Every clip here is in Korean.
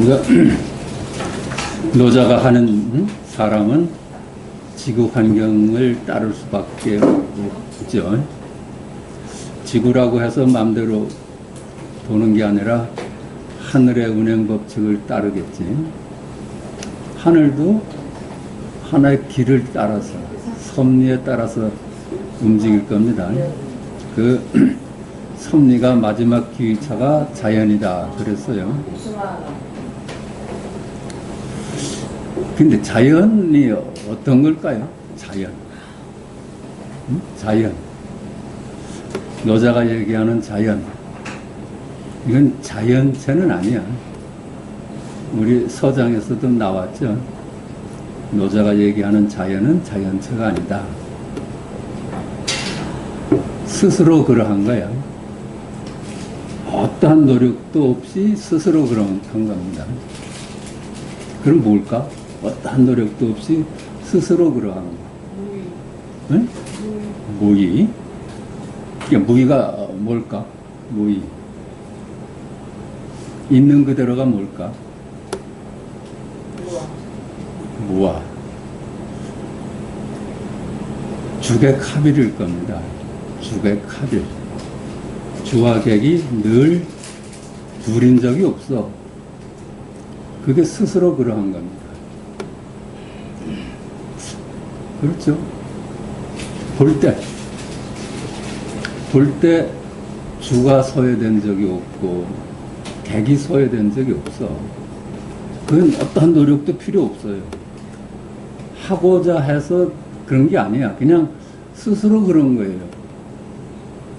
우리가 노자가 하는 사람은 지구 환경을 따를 수밖에 없죠. 지구라고 해서 마음대로 도는 게 아니라 하늘의 운행 법칙을 따르겠지. 하늘도 하나의 길을 따라서, 섭리에 따라서 움직일 겁니다. 그 섭리가 마지막 기차가 자연이다 그랬어요. 근데 자연이 어떤 걸까요? 자연. 자연. 노자가 얘기하는 자연. 이건 자연체는 아니야. 우리 서장에서도 나왔죠. 노자가 얘기하는 자연은 자연체가 아니다. 스스로 그러한 거야. 어떠한 노력도 없이 스스로 그런 겁니다. 그럼 뭘까? 어떠한 노력도 없이 스스로 그러한 거. 응? 무의. 무의가 뭘까? 무의. 있는 그대로가 뭘까? 무아. 주객합일일 겁니다. 주객합일. 주와 객이 늘 둘인 적이 없어. 그게 스스로 그러한 겁니다. 그렇죠? 볼 때 주가 소외된 적이 없고 객이 소외된 적이 없어. 그건 어떠한 노력도 필요 없어요. 하고자 해서 그런 게 아니야. 그냥 스스로 그런 거예요.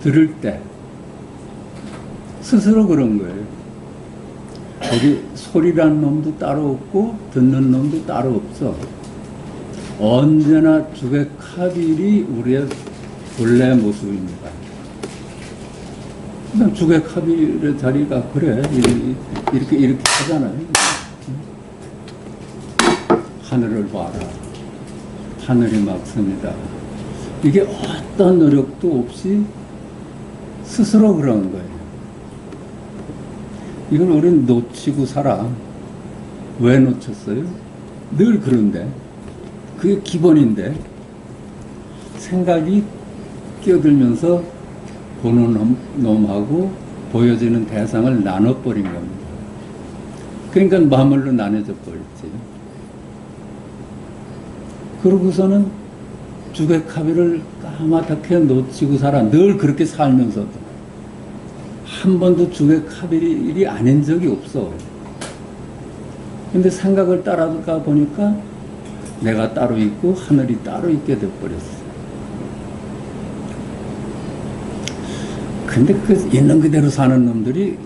들을 때 스스로 그런 거예요. 여기 소리라는 놈도 따로 없고 듣는 놈도 따로 없어. 언제나 주객합일이 우리의 본래 모습입니다. 주객합일의 자리가 그래. 이렇게 하잖아요. 하늘을 봐라. 하늘이 막습니다. 이게 어떤 노력도 없이 스스로 그러는 거예요. 이걸 우리는 놓치고 살아. 왜 놓쳤어요? 늘 그런데. 그게 기본인데 생각이 끼어들면서 보는 놈하고 보여지는 대상을 나눠버린 겁니다. 그러니까 마음으로 나눠져 버렸지. 그러고서는 주객합일을 까맣게 놓치고 살아. 늘 그렇게 살면서도 한 번도 주객합일이 아닌 적이 없어. 근데 생각을 따라가 보니까 내가 따로 있고 하늘이 따로 있게 돼버렸어. 근데 그 있는 그대로 사는 놈들이,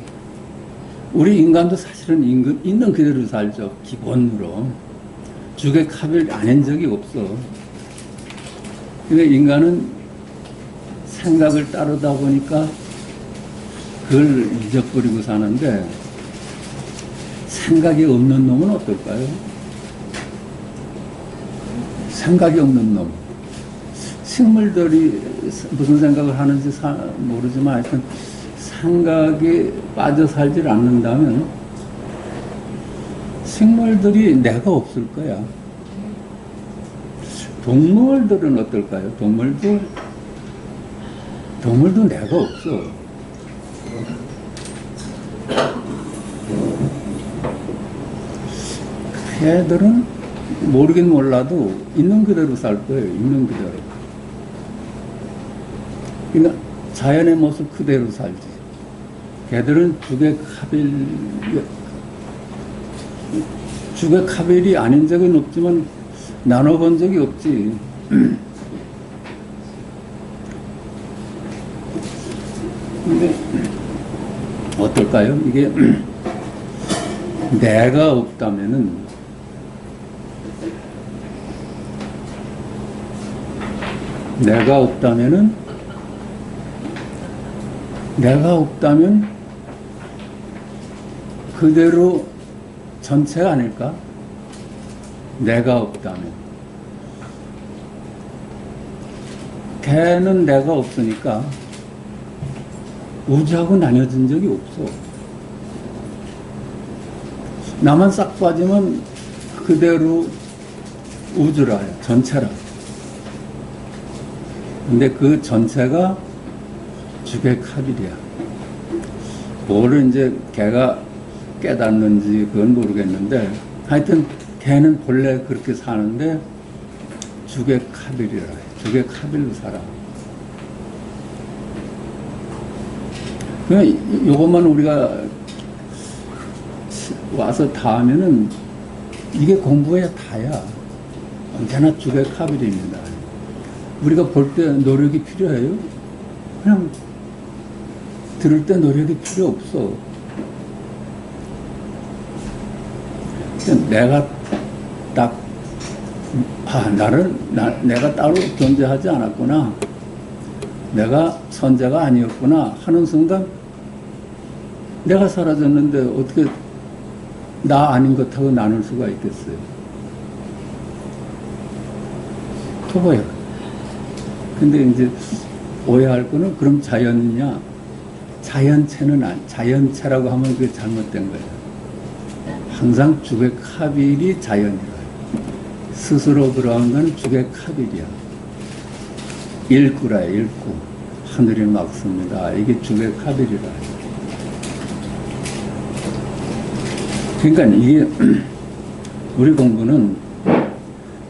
우리 인간도 사실은 있는 그대로 살죠. 기본으로. 주객합일 아닌 적이 없어. 근데 인간은 생각을 따르다 보니까 그걸 잊어버리고 사는데, 생각이 없는 놈은 어떨까요? 생각이 없는 놈. 식물들이 무슨 생각을 하는지 모르지만 하여튼 생각에 빠져 살질 않는다면 식물들이 내가 없을 거야. 동물들은 어떨까요? 동물도 내가 없어. 걔들은 모르긴 몰라도 있는 그대로 살 거예요. 있는 그대로. 그러니까 자연의 모습 그대로 살지. 걔들은 주객합일이 아닌 적은 없지만 나눠본 적이 없지. 근데 어떨까요? 이게 내가 없다면은 내가 없다면 그대로 전체가 아닐까? 내가 없다면. 걔는 내가 없으니까 우주하고 나뉘어진 적이 없어. 나만 싹 빠지면 그대로 우주라요. 전체라. 근데 그 전체가 주객합일이야. 뭐를 이제 걔가 깨닫는지 그건 모르겠는데 하여튼 걔는 본래 그렇게 사는데 주객합일이라. 주객합일로 살아. 그냥 요것만 우리가 와서 다 하면은 이게 공부의 다야. 언제나 주객합일입니다. 우리가 볼 때 노력이 필요해요? 그냥 들을 때 노력이 필요 없어. 내가 딱, 내가 따로 존재하지 않았구나. 내가 선자가 아니었구나 하는 순간 내가 사라졌는데 어떻게 나 아닌 것하고 나눌 수가 있겠어요? 토보야. 근데 이제 오해할 거는 그럼 자연이냐? 자연체는 자연체라고 하면 그게 잘못된 거예요. 항상 주객합일이 자연이라. 스스로 들어온 건 주객합일이야. 일구라, 일구. 하늘이 막습니다. 이게 주객합일이라. 그러니까 이게 우리 공부는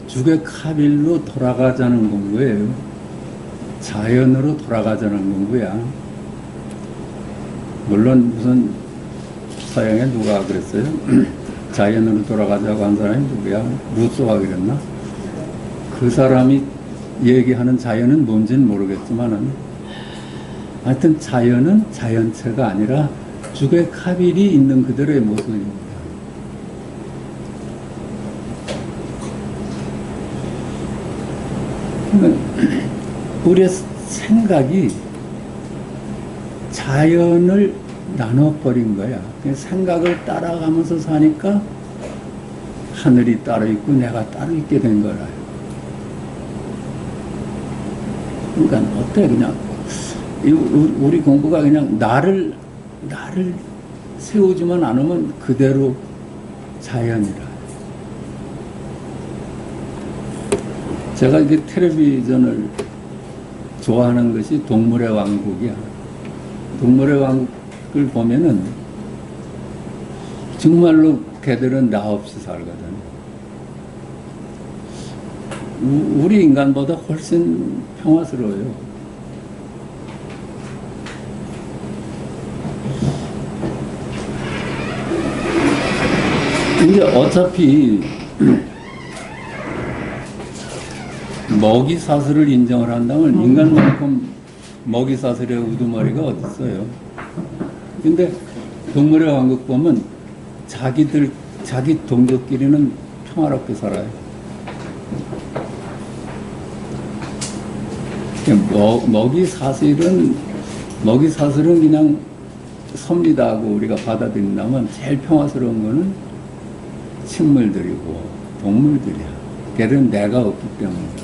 주객합일로 돌아가자는 공부예요. 자연으로 돌아가자는 공부야. 물론 무슨 서양에 누가 그랬어요? 자연으로 돌아가자고 한 사람이 누구야? 루소가 그랬나? 그 사람이 얘기하는 자연은 뭔지는 모르겠지만은 하여튼 자연은 자연체가 아니라 주객합일이 있는 그대로의 모습입니다. 우리의 생각이 자연을 나눠버린 거야. 생각을 따라가면서 사니까 하늘이 따로 있고 내가 따로 있게 된 거라. 그러니까 어때 그냥 우리 공부가 그냥 나를 세우지만 않으면 그대로 자연이라. 제가 이게 텔레비전을 좋아하는 것이 동물의 왕국이야. 동물의 왕국을 보면은 정말로 걔들은 나 없이 살거든. 우리 인간보다 훨씬 평화스러워요. 이제 어차피 먹이 사슬을 인정을 한다면 인간만큼 먹이 사슬의 우두머리가 어디 있어요? 근데 동물의 왕국 보면 자기 동족끼리는 평화롭게 살아요. 먹이 사슬은 그냥 섭니다 하고 우리가 받아들인다면 제일 평화스러운 거는 식물들이고 동물들이야. 걔는 내가 없기 때문에.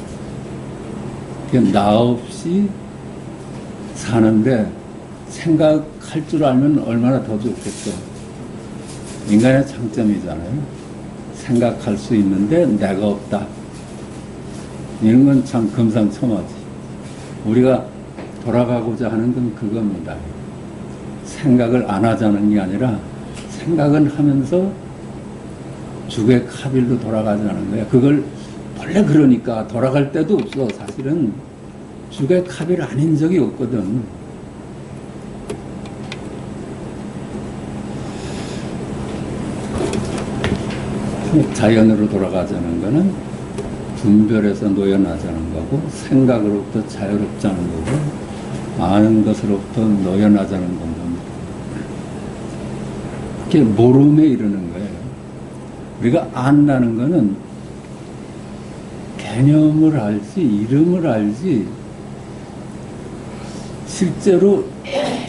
나 없이 사는데 생각할 줄 알면 얼마나 더 좋겠어. 인간의 장점이잖아요. 생각할 수 있는데 내가 없다. 이런 건 참 금상첨화지. 우리가 돌아가고자 하는 건 그겁니다. 생각을 안 하자는 게 아니라 생각은 하면서 주객합일로 돌아가자는 거야. 그걸 원래 그러니까 돌아갈 때도 없어. 사실은 주객합일 아닌 적이 없거든. 자연으로 돌아가자는 거는 분별에서 놓여나자는 거고 생각으로부터 자유롭자는 거고 아는 것으로부터 놓여나자는 겁니다. 그게 모름에 이르는 거예요. 우리가 안다는 거는 개념을 알지 이름을 알지 실제로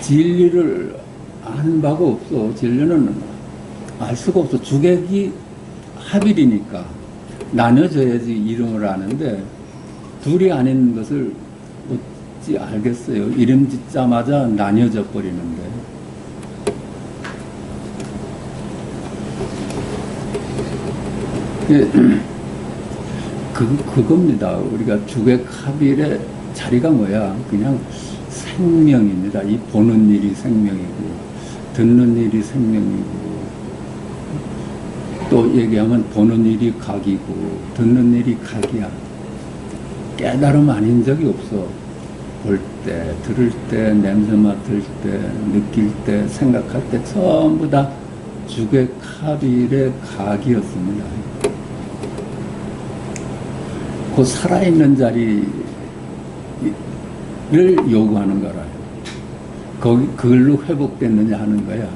진리를 아는 바가 없어. 진리는 알 수가 없어. 주객이 합일이니까 나눠져야지 이름을 아는데 둘이 아닌 것을 어찌 알겠어요. 이름 짓자마자 나뉘어져 버리는데. 그겁니다. 우리가 주객합일의 자리가 뭐야? 그냥 생명입니다. 이 보는 일이 생명이고, 듣는 일이 생명이고, 또 얘기하면 보는 일이 각이고, 듣는 일이 각이야. 깨달음 아닌 적이 없어. 볼 때, 들을 때, 냄새 맡을 때, 느낄 때, 생각할 때, 전부 다 주객합일의 각이었습니다. 그 살아있는 자리를 요구하는 거라요. 그걸로 회복됐느냐 하는 거야.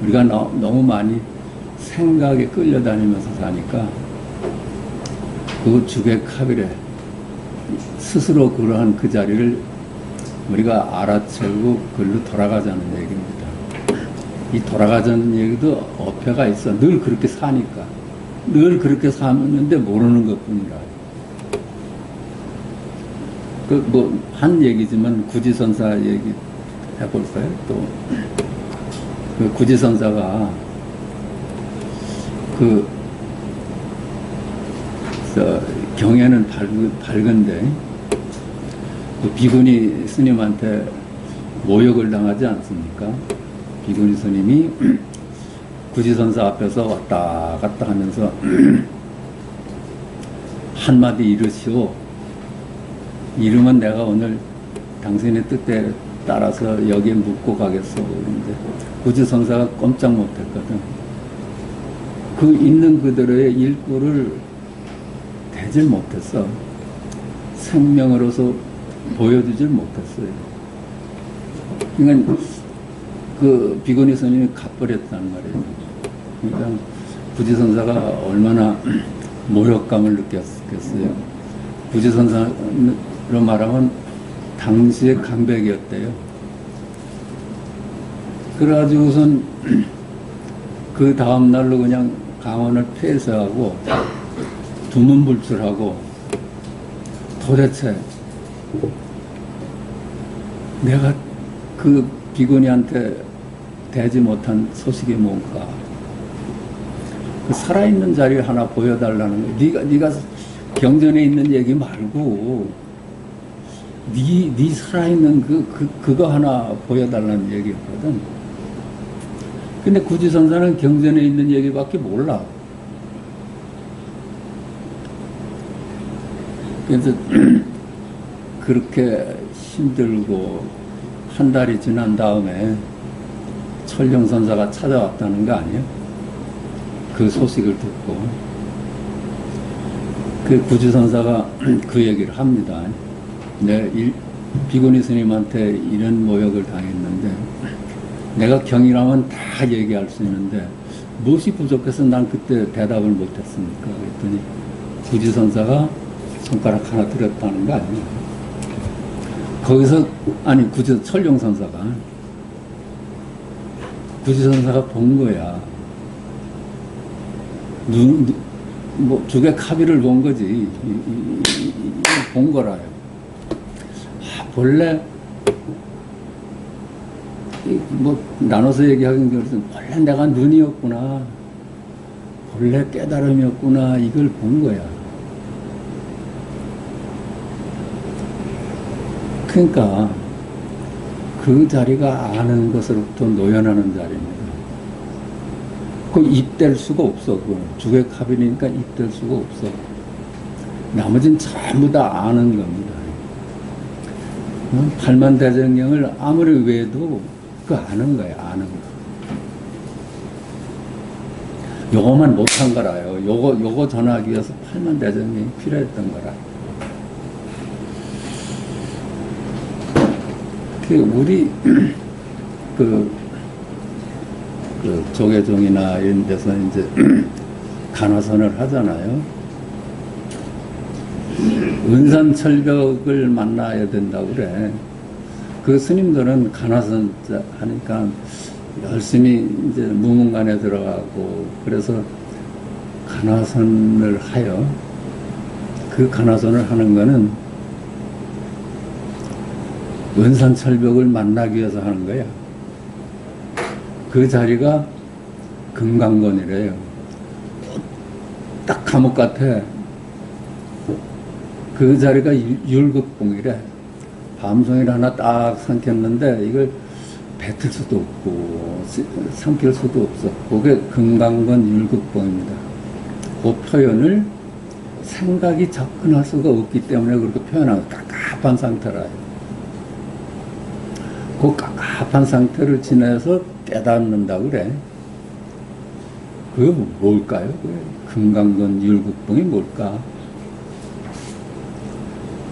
우리가 너무 많이 생각에 끌려다니면서 사니까 그 주객합일에 스스로 그러한 그 자리를 우리가 알아채고 그걸로 돌아가자는 얘기입니다. 이 돌아가자는 얘기도 어폐가 있어. 늘 그렇게 사니까. 늘 그렇게 사는데 모르는 것 뿐이라. 한 얘기지만 구지선사 얘기 해볼까요? 또, 그 구지선사가 경에는 밝은데, 그 비구니 스님한테 모욕을 당하지 않습니까? 비구니 스님이 구지선사 앞에서 왔다 갔다 하면서 한마디 이르시오. 이름은 내가 오늘 당신의 뜻에 따라서 여기에 묻고 가겠어. 그런데 구지선사가 꼼짝 못했거든. 그 있는 그대로의 일구를 대질 못했어. 생명으로서 보여주질 못했어요. 그러니까 그 비구니 스님이 갚버렸단 말이에요. 그러니까 구지선사가 얼마나 모욕감을 느꼈겠어요. 구지선사로 말하면 당시의 강백이었대요. 그래가지고선 그 다음날로 그냥 강원을 폐쇄하고 두문불출하고, 도대체 내가 그 비구니한테 대지 못한 소식이 뭔가, 그 살아있는 자리 하나 보여달라는 거야. 네가 경전에 있는 얘기 말고 네 살아있는 그거 하나 보여달라는 얘기였거든. 근데 구지선사는 경전에 있는 얘기밖에 몰라. 그래서 그렇게 힘들고 한 달이 지난 다음에 철령선사가 찾아왔다는 거 아니에요? 그 소식을 듣고. 그 구지선사가 그 얘기를 합니다. 비구니 스님한테 이런 모욕을 당했는데 내가 경이라면 다 얘기할 수 있는데 무엇이 부족해서 난 그때 대답을 못했습니까? 그랬더니 구지선사가 손가락 하나 들었다는 거 아니에요? 거기서, 아니, 철룡선사가 구지선사가 본 거야. 주객합의를 본 거지. 본 거라요. 본래, 나눠서 얘기하긴 그렇지만, 본래 내가 눈이었구나. 본래 깨달음이었구나. 이걸 본 거야. 그러니까, 그 자리가 아는 것으로부터 노연하는 자리입니다. 그 입댈 수가 없어. 주객합의니까 입댈 수가 없어. 나머지는 전부 다 아는 겁니다. 팔만대정경을 아무리 외워도 아는 거예요. 아는 거. 요거만 못한 거라요. 요거 전하기 위해서 팔만대정경이 필요했던 거라. 우리 조계종이나 이런 데서 이제 간화선을 하잖아요. 은산철벽을 만나야 된다고 그래. 그 스님들은 간화선 하니까 열심히 이제 무문관에 들어가고, 그래서 간화선을 하여, 그 간화선을 하는 거는 은산철벽을 만나기 위해서 하는 거야. 그 자리가 금강건이래요. 딱 감옥 같아. 그 자리가 율극봉이래. 밤송이를 하나 딱 삼켰는데 이걸 뱉을 수도 없고 삼킬 수도 없어. 그게 금강건 율극봉입니다. 그 표현을 생각이 접근할 수가 없기 때문에 그렇게 표현하고 깝깝한 상태라요. 그 깝깝한 상태를 지내서 깨닫는다 그래. 그게 뭘까요? 금강건 율극봉이 뭘까?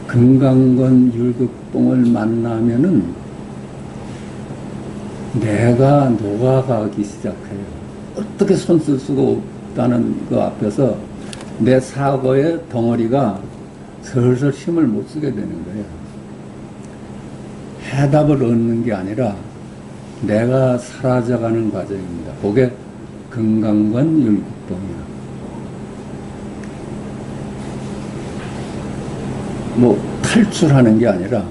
금강건 율극봉을 만나면은 내가 녹아가기 시작해요. 어떻게 손 쓸 수가 없다는 그 앞에서 내 사고의 덩어리가 슬슬 힘을 못 쓰게 되는 거예요. 해답을 얻는 게 아니라 내가 사라져가는 과정입니다. 그게 금강건 율극봉이야. 뭐 탈출하는 게 아니라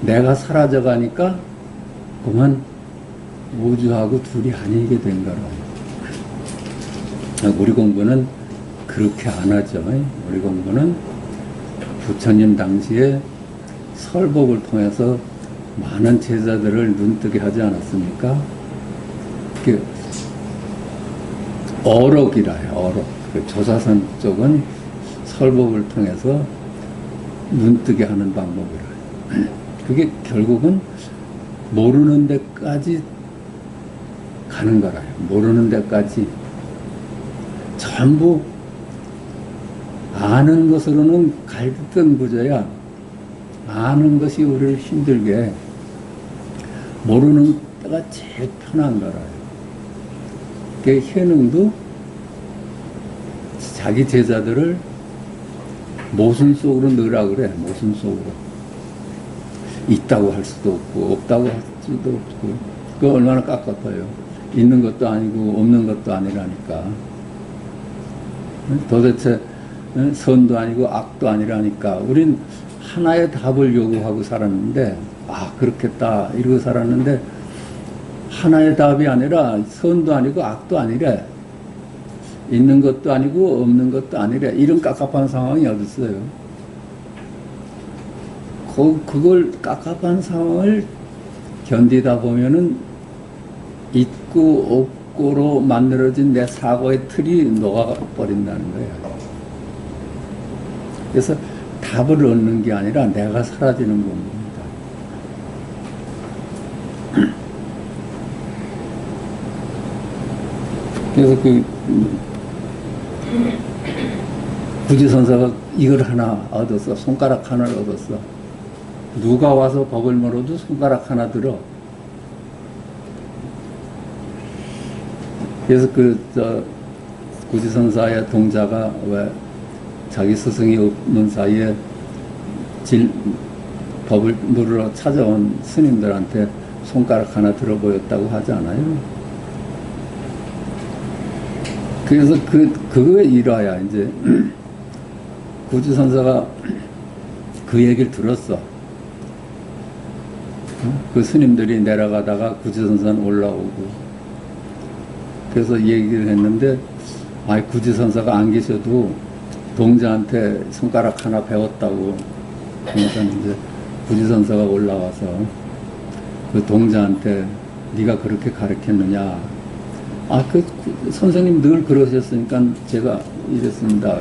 내가 사라져가니까 그만 우주하고 둘이 아니게 된 거라. 우리 공부는 그렇게 안 하죠. 우리 공부는 부처님 당시에 설법을 통해서 많은 제자들을 눈뜨게 하지 않았습니까? 그게 어록이라 해요. 어록. 그 조사선 쪽은 설법을 통해서 눈뜨게 하는 방법이라. 그게 결국은 모르는 데까지 가는 거라요. 모르는 데까지. 전부 아는 것으로는 갈등부져야 아는 것이 우리를 힘들게, 모르는 때가 제일 편한 거라요. 그 현흥도 자기 제자들을 모순 속으로 넣으라 그래. 모순 속으로. 있다고 할 수도 없고 없다고 할 수도 없고. 그거 얼마나 깝깝해요. 있는 것도 아니고 없는 것도 아니라니까. 도대체 선도 아니고 악도 아니라니까. 우린 하나의 답을 요구하고 살았는데, 아 그렇겠다 이러고 살았는데, 하나의 답이 아니라 선도 아니고 악도 아니래. 있는 것도 아니고 없는 것도 아니래. 이런 깝깝한 상황이 어디 있어요? 그걸 깝깝한 상황을 견디다 보면은 있고 없고로 만들어진 내 사고의 틀이 녹아버린다는 거예요. 그래서 답을 얻는 게 아니라 내가 사라지는 겁니다. 그래서 구지선사가 이걸 하나 얻었어. 손가락 하나를 얻었어. 누가 와서 법을 물어도 손가락 하나 들어. 그래서 구지선사의 동자가 왜 자기 스승이 없는 사이에 법을 물으러 찾아온 스님들한테 손가락 하나 들어 보였다고 하지 않아요? 그래서 그거에 일화야, 이제. 구지선사가 그 얘기를 들었어. 그 스님들이 내려가다가 구지선사는 올라오고. 그래서 얘기를 했는데, 구지선사가 안 계셔도 동자한테 손가락 하나 배웠다고. 그래서 이제 구지선사가 올라와서 그 동자한테 네가 그렇게 가르쳤느냐. 선생님 늘 그러셨으니까 제가 이랬습니다.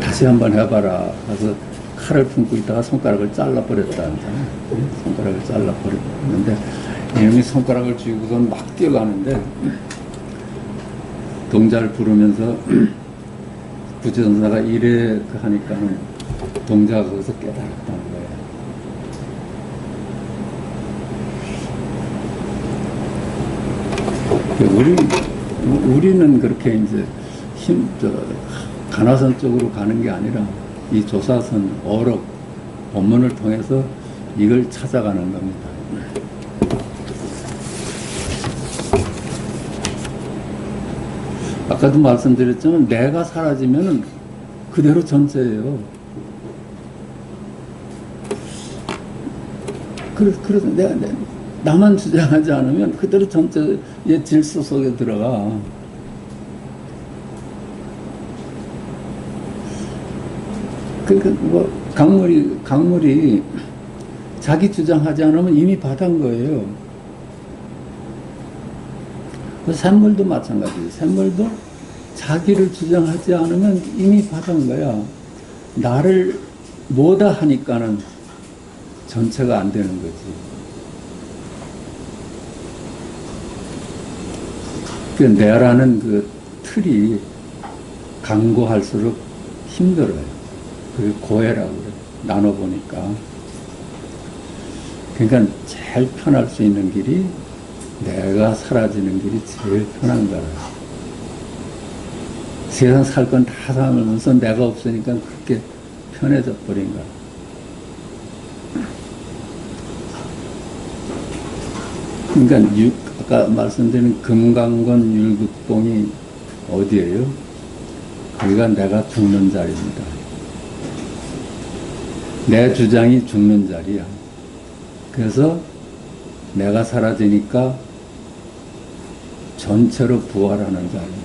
다시 한번 해봐라. 그래서 칼을 품고 있다가 손가락을 잘라버렸다. 손가락을 잘라버렸는데, 이놈이 손가락을 쥐고선 막 뛰어가는데, 동자를 부르면서 구지선사가 이래 하니까는 동자가 거기서 깨달았다는 거예요. 우리는 그렇게 이제 간화선 쪽으로 가는 게 아니라 이 조사선, 어록, 법문을 통해서 이걸 찾아가는 겁니다. 아까도 말씀드렸지만 내가 사라지면은 그대로 전체예요. 그래서 내가 나만 주장하지 않으면 그대로 전체의 질서 속에 들어가. 그러니까 뭐 강물이 자기 주장하지 않으면 이미 바다인 거예요. 샘물도 마찬가지예요. 샘물도 자기를 주장하지 않으면 이미 바다인 거야. 나를 뭐다 하니까는 전체가 안 되는 거지. 그 내라는 그 틀이 강고할수록 힘들어요. 그게 고해라고 그래요. 나눠보니까. 그러니까 제일 편할 수 있는 길이 내가 사라지는 길이 제일 편한 거라. 세상 살 건 다 살면서 내가 없으니까 그렇게 편해져 버린 거야. 그러니까 아까 말씀드린 금강건 율극봉이 어디예요? 거기가 내가 죽는 자리입니다. 내 주장이 죽는 자리야. 그래서 내가 사라지니까 전체로 부활하는 자리입니다.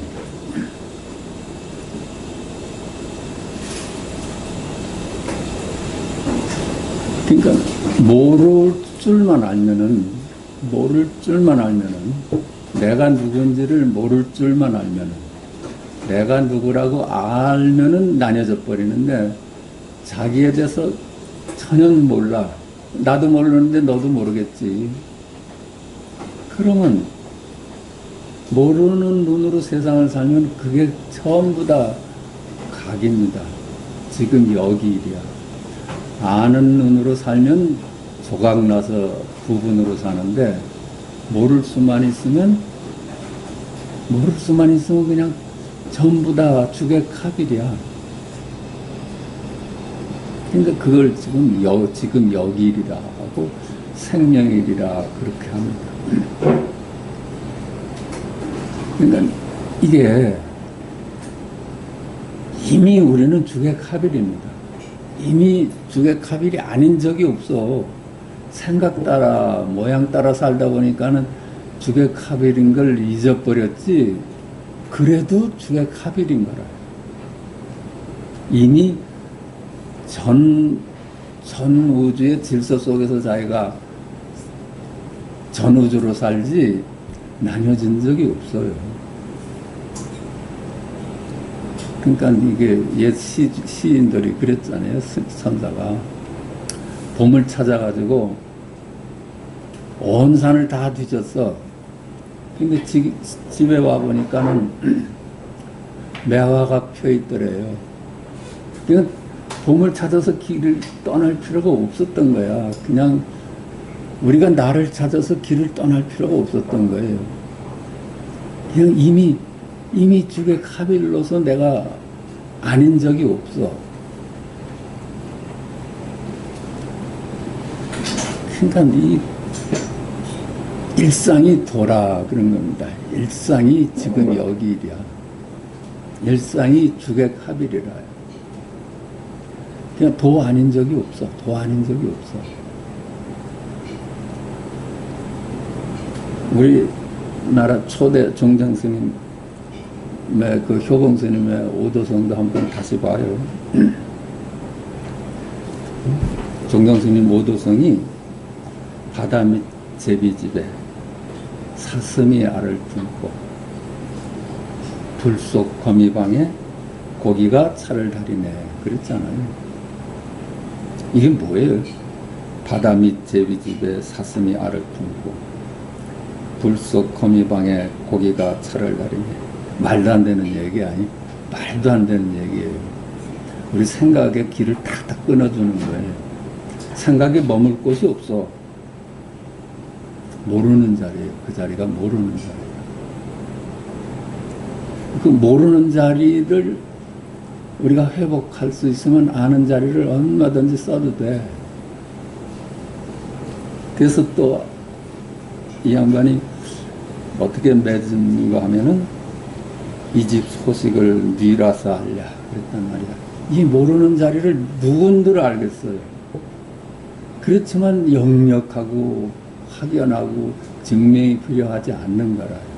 그러니까 모를 줄만 알면은 내가 누군지를 모를 줄만 알면은 내가 누구라고 알면은 나뉘어져 버리는데 자기에 대해서 전혀 몰라. 나도 모르는데 너도 모르겠지. 그러면 모르는 눈으로 세상을 살면 그게 전부 다 각입니다. 지금 여기 일이야. 아는 눈으로 살면 조각나서 부분으로 사는데 모를 수만 있으면 그냥 전부 다 죽의 카빌이야. 그러니까 그걸 지금 여기 일이라 하고 생명일이라 그렇게 합니다. 그러니까 이게 이미 우리는 죽의 카빌입니다. 이미 죽의 카빌이 아닌 적이 없어. 생각 따라 모양 따라 살다 보니까는 죽의 카빌인 걸 잊어버렸지. 그래도 죽의 카빌인 거라. 이미 전 우주의 질서 속에서 자기가 전 우주로 살지 나뉘어진 적이 없어요. 그러니까 이게 옛 시인들이 그랬잖아요. 선사가 봄을 찾아가지고 온 산을 다 뒤졌어. 근데 집에 와 보니까는 매화가 펴 있더래요. 그러니까 봄을 찾아서 길을 떠날 필요가 없었던 거야. 그냥 우리가 나를 찾아서 길을 떠날 필요가 없었던 거예요. 그냥 이미 죽의 카빌로서 내가 아닌 적이 없어. 그러니까 이 일상이 도라 그런 겁니다. 일상이 지금 여기 일이야. 일상이 죽의 카빌이라. 그냥 도 아닌 적이 없어. 도 아닌 적이 없어. 우리나라 초대 종정 스님의 그 효봉 스님의 오도성도 한번 다시 봐요. 종정 스님 오도성이 바다 밑 제비집에 사슴이 알을 품고 불 속 거미방에 고기가 차를 다리네 그랬잖아요. 이게 뭐예요? 바다 밑 제비집에 사슴이 알을 품고 불 속 거미방에 고기가 차를 다리네. 말도 안 되는 얘기 아니? 말도 안 되는 얘기예요. 우리 생각의 길을 탁탁 끊어주는 거예요. 생각에 머물 곳이 없어. 모르는 자리예요. 그 자리가 모르는 자리예요. 그 모르는 자리를 우리가 회복할 수 있으면 아는 자리를 얼마든지 써도 돼. 그래서 또 이 양반이 어떻게 맺은가 하면은 이 집 소식을 뉘라서 알랴 그랬단 말이야. 이 모르는 자리를 누군들 알겠어요. 그렇지만 역력하고 확연하고 증명이 필요하지 않는 거라요.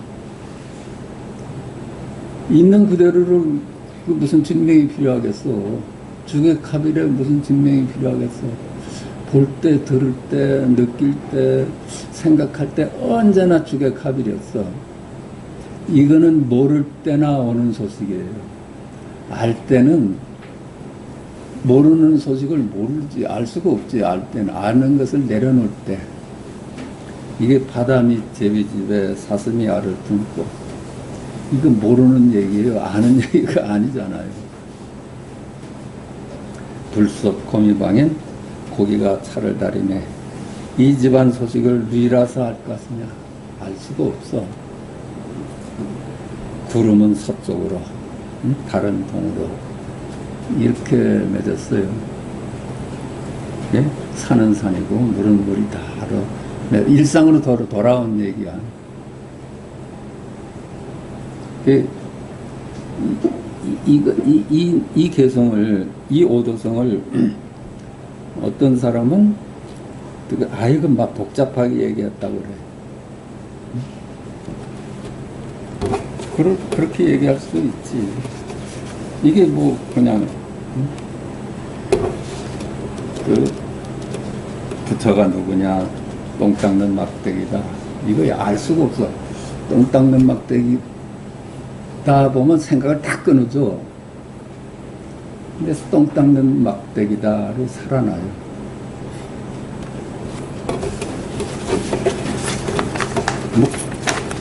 있는 그대로를 그 무슨 증명이 필요하겠어. 주객합일에 무슨 증명이 필요하겠어. 볼 때, 들을 때, 느낄 때, 생각할 때 언제나 주객합일이었어. 이거는 모를 때나 오는 소식이에요. 알 때는 모르는 소식을 모르지, 알 수가 없지. 알 때는 아는 것을 내려놓을 때. 이게 바다 밑 제비집에 사슴이 알을 품고, 이거 모르는 얘기예요. 아는 얘기가 아니잖아요. 불속 거미방엔 고기가 차를 다리네. 이 집안 소식을 누이라서 알 것 같으냐? 알 수가 없어. 구름은 서쪽으로, 달은 동으로 이렇게 맺었어요. 예? 산은 산이고 물은 물이다. 일상으로 돌아온 얘기야. 이 개성을, 이 오도성을 어떤 사람은 아이고 막 복잡하게 얘기했다고 그래. 그렇게 얘기할 수 있지. 이게 뭐 그냥 그 부처가 누구냐, 똥 닦는 막대기다. 이거 알 수가 없어. 똥 닦는 막대기 다 보면 생각을 다 끊어줘. 근데 똥 닦는 막대기다로 살아나요. 뭐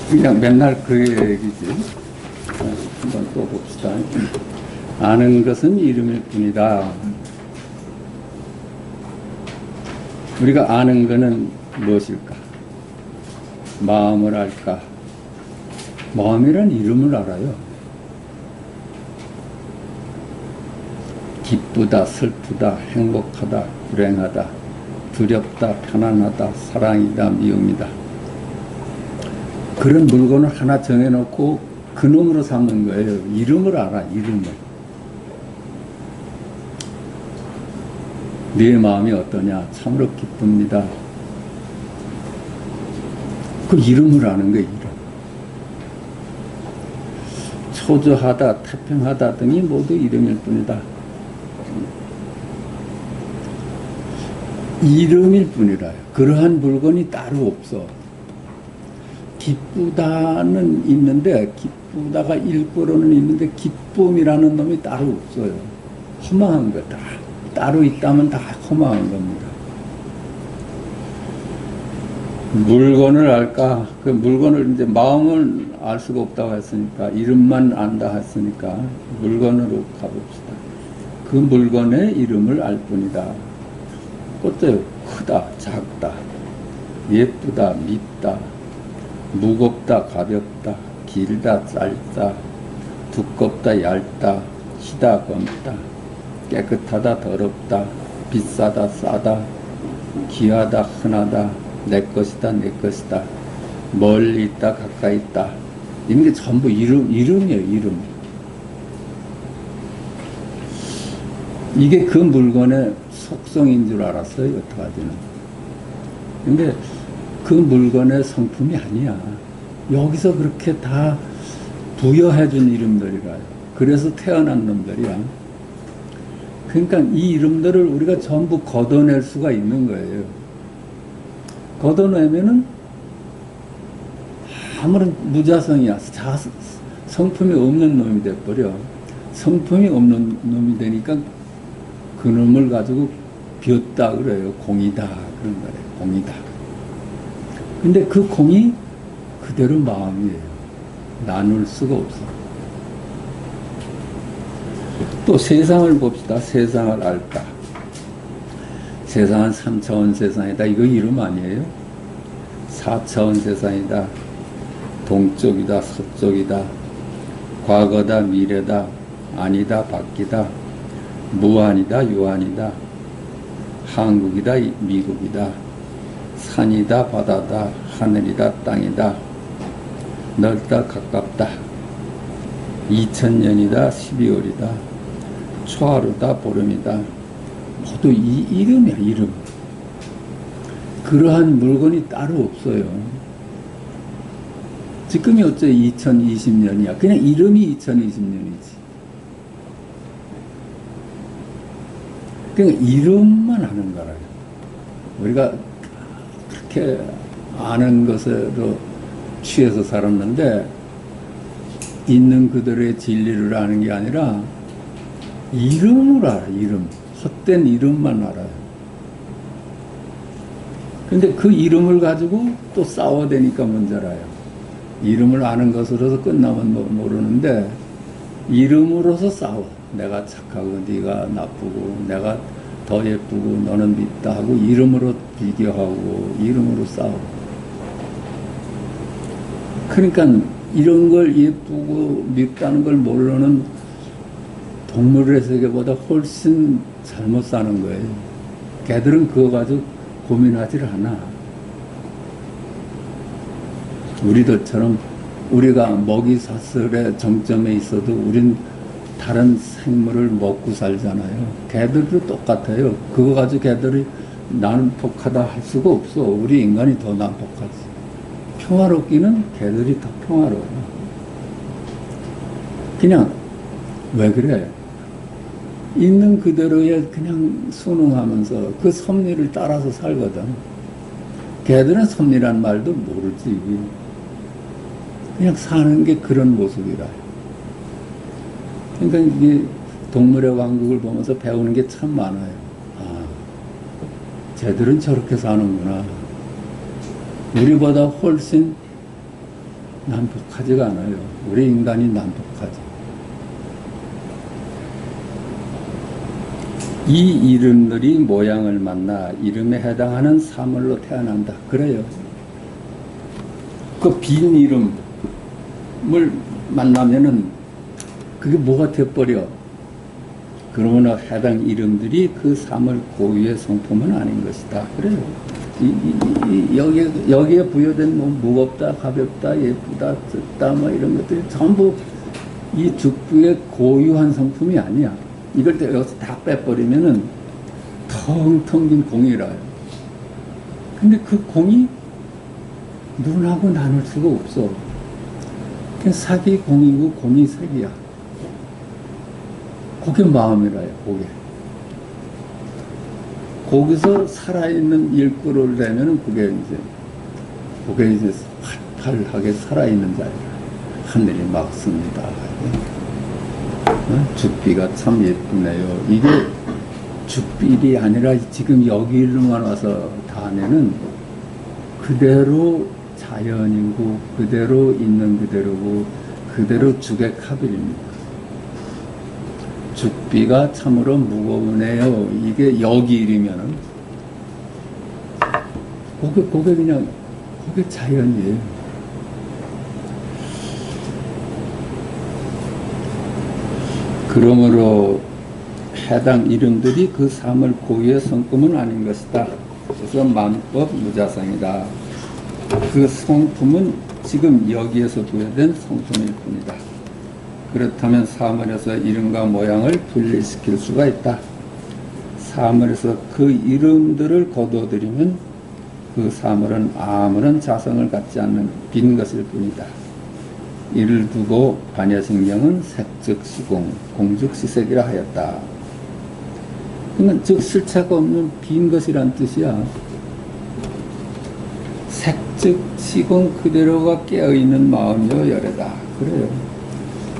그냥 맨날 그 얘기지. 한번 또 봅시다. 아는 것은 이름일 뿐이다. 우리가 아는 것은 무엇일까? 마음을 알까? 마음이란 이름을 알아요. 기쁘다, 슬프다, 행복하다, 불행하다, 두렵다, 편안하다, 사랑이다, 미움이다. 그런 물건을 하나 정해놓고 그놈으로 삼는 거예요. 이름을 알아, 이름을. 네 마음이 어떠냐? 참으로 기쁩니다. 그 이름을 아는 거예요, 이름. 초조하다, 태평하다 등이 모두 이름일 뿐이다. 이름일 뿐이라요. 그러한 물건이 따로 없어. 기쁘다는 있는데, 기쁘다가 일부러는 있는데, 기쁨이라는 놈이 따로 없어요. 허망한 거다. 따로 있다면 다 허망한 겁니다. 물건을 알까? 그 물건을 이제 마음을 알 수가 없다고 했으니까, 이름만 안다 했으니까, 물건으로 가봅시다. 그 물건의 이름을 알 뿐이다. 어때요? 크다, 작다, 예쁘다, 밉다, 무겁다, 가볍다, 길다, 짧다, 두껍다, 얇다, 희다, 검다, 깨끗하다, 더럽다, 비싸다, 싸다, 귀하다, 흔하다, 내 것이다, 내 것이다, 멀리 있다, 가까이 있다. 이런 게 전부 이름이에요, 이름. 이게 그 물건의 속성인 줄 알았어요, 여태까지는. 근데 그 물건의 성품이 아니야. 여기서 그렇게 다 부여해준 이름들이라요. 그래서 태어난 놈들이야. 그러니까 이 이름들을 우리가 전부 걷어낼 수가 있는 거예요. 걷어내면은 아무런 무자성이야. 성품이 없는 놈이 돼버려. 성품이 없는 놈이 되니까 그 놈을 가지고 비었다 그래요. 공이다. 그런 거예요. 공이다. 근데 그 공이 그대로 마음이에요. 나눌 수가 없어. 또 세상을 봅시다. 세상을 알까? 세상은 3차원 세상이다. 이거 이름 아니에요? 4차원 세상이다. 동쪽이다. 서쪽이다. 과거다. 미래다. 아니다. 바뀌다. 무한이다. 유한이다. 한국이다. 미국이다. 산이다. 바다다. 하늘이다. 땅이다. 넓다. 가깝다. 2000년이다. 12월이다. 초하루다. 보름이다. 모두 이 이름이야. 이름. 그러한 물건이 따로 없어요. 지금이 어째 2020년이야. 그냥 이름이 2020년이지. 그냥 이름만 아는 거라요. 우리가 그렇게 아는 것으로 취해서 살았는데, 있는 그들의 진리를 아는 게 아니라 이름을 알아. 이름. 헛된 이름만 알아요. 근데 그 이름을 가지고 또 싸워야 되니까 문제 알아요. 이름을 아는 것으로서 끝나면 모르는데 이름으로서 싸워. 내가 착하고 네가 나쁘고 내가 더 예쁘고 너는 밉다 하고 이름으로 비교하고 이름으로 싸워. 그러니까 이런 걸 예쁘고 밉다는 걸 모르는 동물의 세계보다 훨씬 잘못 사는 거예요. 걔들은 그거 가지고 고민하질 않아. 우리들처럼 우리가 먹이 사슬의 정점에 있어도 우린 다른 생물을 먹고 살잖아요. 걔들도 똑같아요. 그거 가지고 걔들이 난폭하다 할 수가 없어. 우리 인간이 더 난폭하지. 평화롭기는 걔들이 더 평화로워. 그냥 왜 그래? 있는 그대로에 그냥 순응하면서 그 섭리를 따라서 살거든. 걔들은 섭리란 말도 모르지. 그냥 사는 게 그런 모습이라. 그러니까 이 동물의 왕국을 보면서 배우는 게 참 많아요. 아, 쟤들은 저렇게 사는구나. 우리보다 훨씬 난폭하지가 않아요. 우리 인간이 난폭하지. 이 이름들이 모양을 만나 이름에 해당하는 사물로 태어난다. 그래요. 그 빈 이름을 만나면은 그게 뭐가 돼버려. 그러면 해당 이름들이 그 사물 고유의 성품은 아닌 것이다. 그래요. 여기에 부여된 뭐 무겁다, 가볍다, 예쁘다, 듣다, 뭐 이런 것들이 전부 이 죽부의 고유한 성품이 아니야. 이걸 여기서 다 빼버리면은 텅텅 빈 공이라요. 근데 그 공이 눈하고 나눌 수가 없어. 그냥 색이 공이고 공이 색이야. 그게 마음이라요, 그게. 거기서 살아있는 일꾼을 내면은 그게 이제 활발하게 살아있는 자리라. 하늘이 막습니다. 죽비가 참 예쁘네요. 이게 죽비이 아니라 지금 여기로만 와서 다음에는 그대로 자연이고 그대로 있는 그대로고 그대로 죽의 카빌입니다. 죽비가 참으로 무거우네요. 이게 여기이면은 그게 그냥 그게 자연이에요. 그러므로 해당 이름들이 그 사물 고유의 성품은 아닌 것이다. 그래서 만법 무자성이다. 그 성품은 지금 여기에서 부여된 성품일 뿐이다. 그렇다면 사물에서 이름과 모양을 분리시킬 수가 있다. 사물에서 그 이름들을 거둬들이면 그 사물은 아무런 자성을 갖지 않는 빈 것일 뿐이다. 이를 두고 반야신경은 색즉 시공, 공즉 시색이라 하였다. 그러니까 즉 실체가 없는 빈 것이란 뜻이야. 색즉 시공 그대로가 깨어있는 마음이요 열애다. 그래요.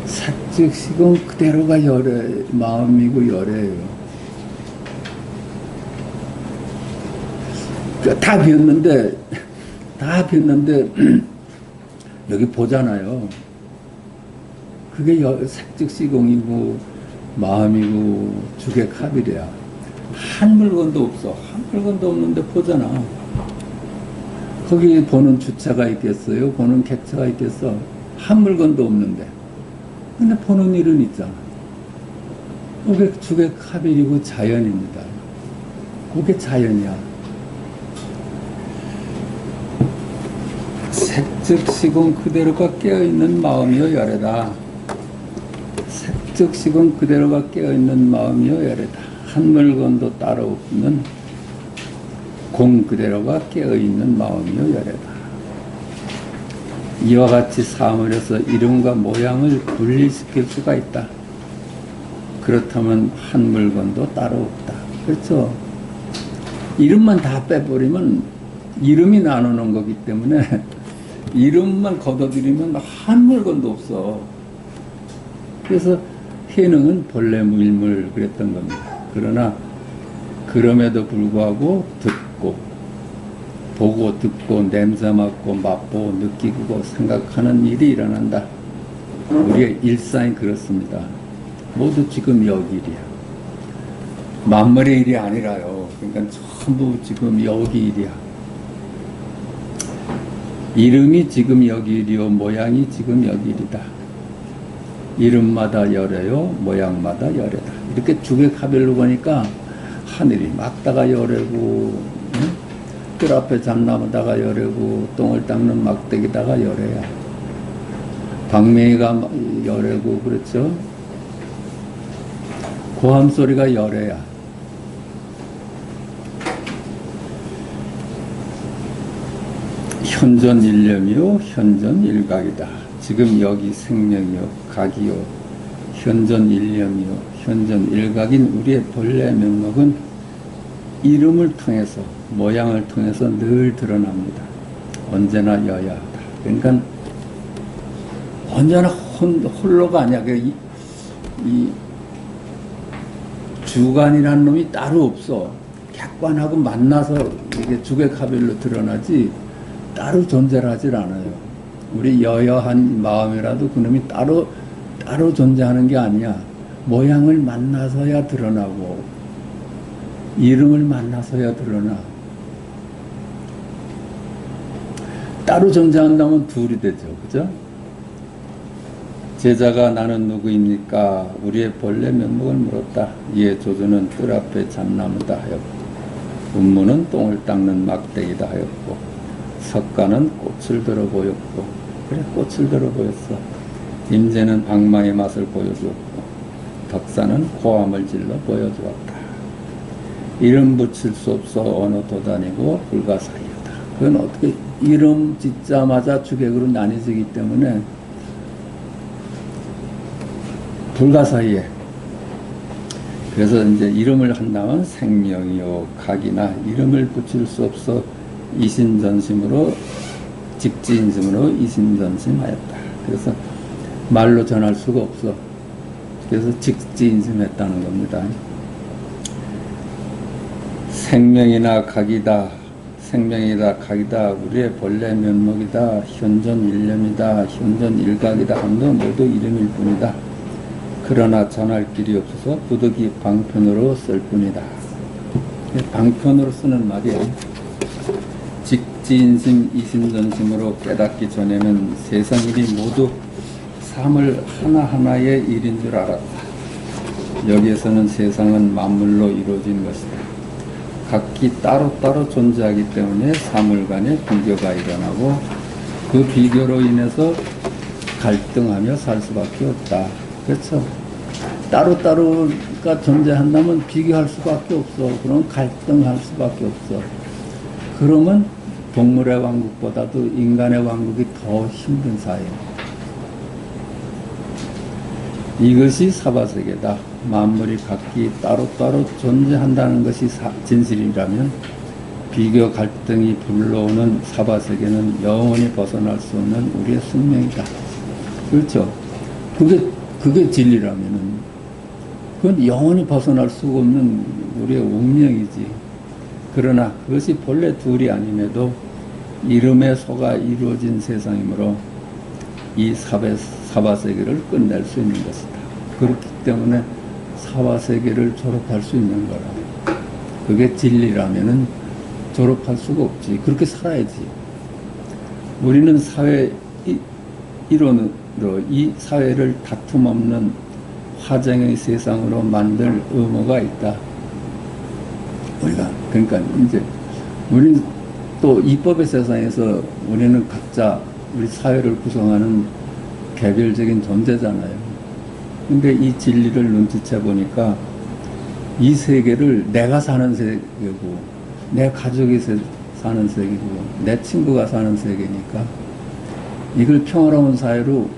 색즉 시공 그대로가 열애, 마음이고 열애예요. 다 비었는데 여기 보잖아요. 그게 색즉 시공이고 마음이고 죽의 카빌이야. 한 물건도 없어. 한 물건도 없는데 보잖아. 거기 보는 주체가 있겠어요? 보는 객체가 있겠어? 한 물건도 없는데. 근데 보는 일은 있잖아. 그게 죽의 카빌이고 자연입니다. 그게 자연이야. 색즉 시공 그대로가 깨어있는 마음이요 열애다. 색즉 시공 그대로가 깨어있는 마음이요 열애다. 한 물건도 따로 없는 공 그대로가 깨어있는 마음이요 열애다. 이와 같이 삶을 해서 이름과 모양을 분리시킬 수가 있다. 그렇다면 한 물건도 따로 없다. 그렇죠? 이름만 다 빼버리면 이름이 나누는 거기 때문에 이름만 걷어들이면 한 물건도 없어. 그래서 해능은 본래 무일물 그랬던 겁니다. 그러나 그럼에도 불구하고 듣고 보고 듣고 냄새 맡고 맛보고 느끼고 생각하는 일이 일어난다. 우리의 일상이 그렇습니다. 모두 지금 여기 일이야. 만물의 일이 아니라요. 그러니까 전부 지금 여기 일이야. 이름이 지금 여기 일이요 모양이 지금 여기 일이다. 이름마다 열애요 모양마다 열애다. 이렇게 주객하별로 보니까 하늘이 막다가 열애고 응? 뜰 앞에 잠나무다가 열애고 똥을 닦는 막대기다가 열애야. 방맹이가 열애고 그렇죠. 고함 소리가 열애야. 현전 일념이요 현전 일각이다. 지금 여기 생명이요 각이요 현전 일념이요 현전 일각인 우리의 본래 면목은 이름을 통해서 모양을 통해서 늘 드러납니다. 언제나 여야하다. 그러니까 언제나 홀로가 아니야. 이 주관이라는 놈이 따로 없어. 객관하고 만나서 이게 주객하별로 드러나지 따로 존재를 하질 않아요. 우리 여여한 마음이라도 그놈이 따로 존재하는 게 아니야. 모양을 만나서야 드러나고 이름을 만나서야 드러나. 따로 존재한다면 둘이 되죠. 그죠? 제자가 나는 누구입니까? 우리의 본래 면목을 물었다. 이에 조조는 뜰 앞에 잠나무다 하였고 운무는 똥을 닦는 막대기다 하였고 석가는 꽃을 들어 보였고 그래 꽃을 들어 보였어. 임재는 방망의 맛을 보여주었고 덕사는 고함을 질러 보여주었다. 이름 붙일 수 없어 어느 도단이고 불가사의하다. 그건 어떻게 이름 짓자마자 주객으로 나뉘어지기 때문에 불가사의해. 그래서 이제 이름을 한다면 생명이요 각이나 이름을 붙일 수 없어 이신전심으로 직지인심으로 이신전심하였다. 그래서 말로 전할 수가 없어. 그래서 직지인심했다는 겁니다. 생명이나 각이다. 생명이다 각이다. 우리의 본래 면목이다. 현존 일념이다. 현존 일각이다. 함도 모두 이름일 뿐이다. 그러나 전할 길이 없어서 부득이 방편으로 쓸 뿐이다. 방편으로 쓰는 말이에요. 직지인심 이심전심으로 깨닫기 전에는 세상 일이 모두 삶을 하나하나의 일인 줄 알았다. 여기에서는 세상은 만물로 이루어진 것이다. 각기 따로따로 존재하기 때문에 사물 간의 비교가 일어나고 그 비교로 인해서 갈등하며 살 수밖에 없다. 그렇죠? 따로따로가 존재한다면 비교할 수밖에 없어. 그럼 갈등할 수밖에 없어. 그러면 동물의 왕국보다도 인간의 왕국이 더 힘든 사회예요. 이것이 사바세계다. 만물이 각기 따로따로 존재한다는 것이 진실이라면 비교 갈등이 불러오는 사바세계는 영원히 벗어날 수 없는 우리의 숙명이다. 그렇죠? 그게 진리라면은 그건 영원히 벗어날 수가 없는 우리의 운명이지. 그러나 그것이 본래 둘이 아님에도 이름에 속아 이루어진 세상이므로 이 사바세계를 끝낼 수 있는 것이다. 그렇기 때문에 사바세계를 졸업할 수 있는 거라. 그게 진리라면은 졸업할 수가 없지. 그렇게 살아야지. 우리는 사회 이론으로 이 사회를 다툼 없는 화정의 세상으로 만들 의무가 있다. 우리가 그러니까 이제 우리는 또 입법의 세상에서 우리는 각자 우리 사회를 구성하는 개별적인 존재잖아요. 근데 이 진리를 눈치채 보니까 이 세계를 내가 사는 세계고 내 가족이 사는 세계고 내 친구가 사는 세계니까 이걸 평화로운 사회로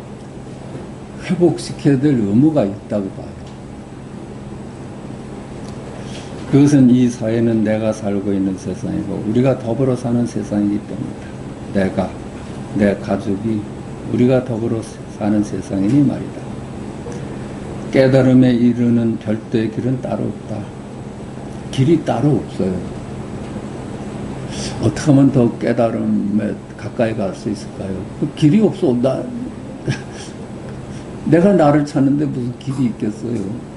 회복시켜야 될 의무가 있다고 봐요. 그것은 이 사회는 내가 살고 있는 세상이고 우리가 더불어 사는 세상이기 때문이다. 내 가족이 우리가 더불어 사는 세상이니 말이다. 깨달음에 이르는 별도의 길은 따로 없다. 길이 따로 없어요. 어떻게 하면 더 깨달음에 가까이 갈 수 있을까요? 그 길이 없어. 내가 나를 찾는데 무슨 길이 있겠어요?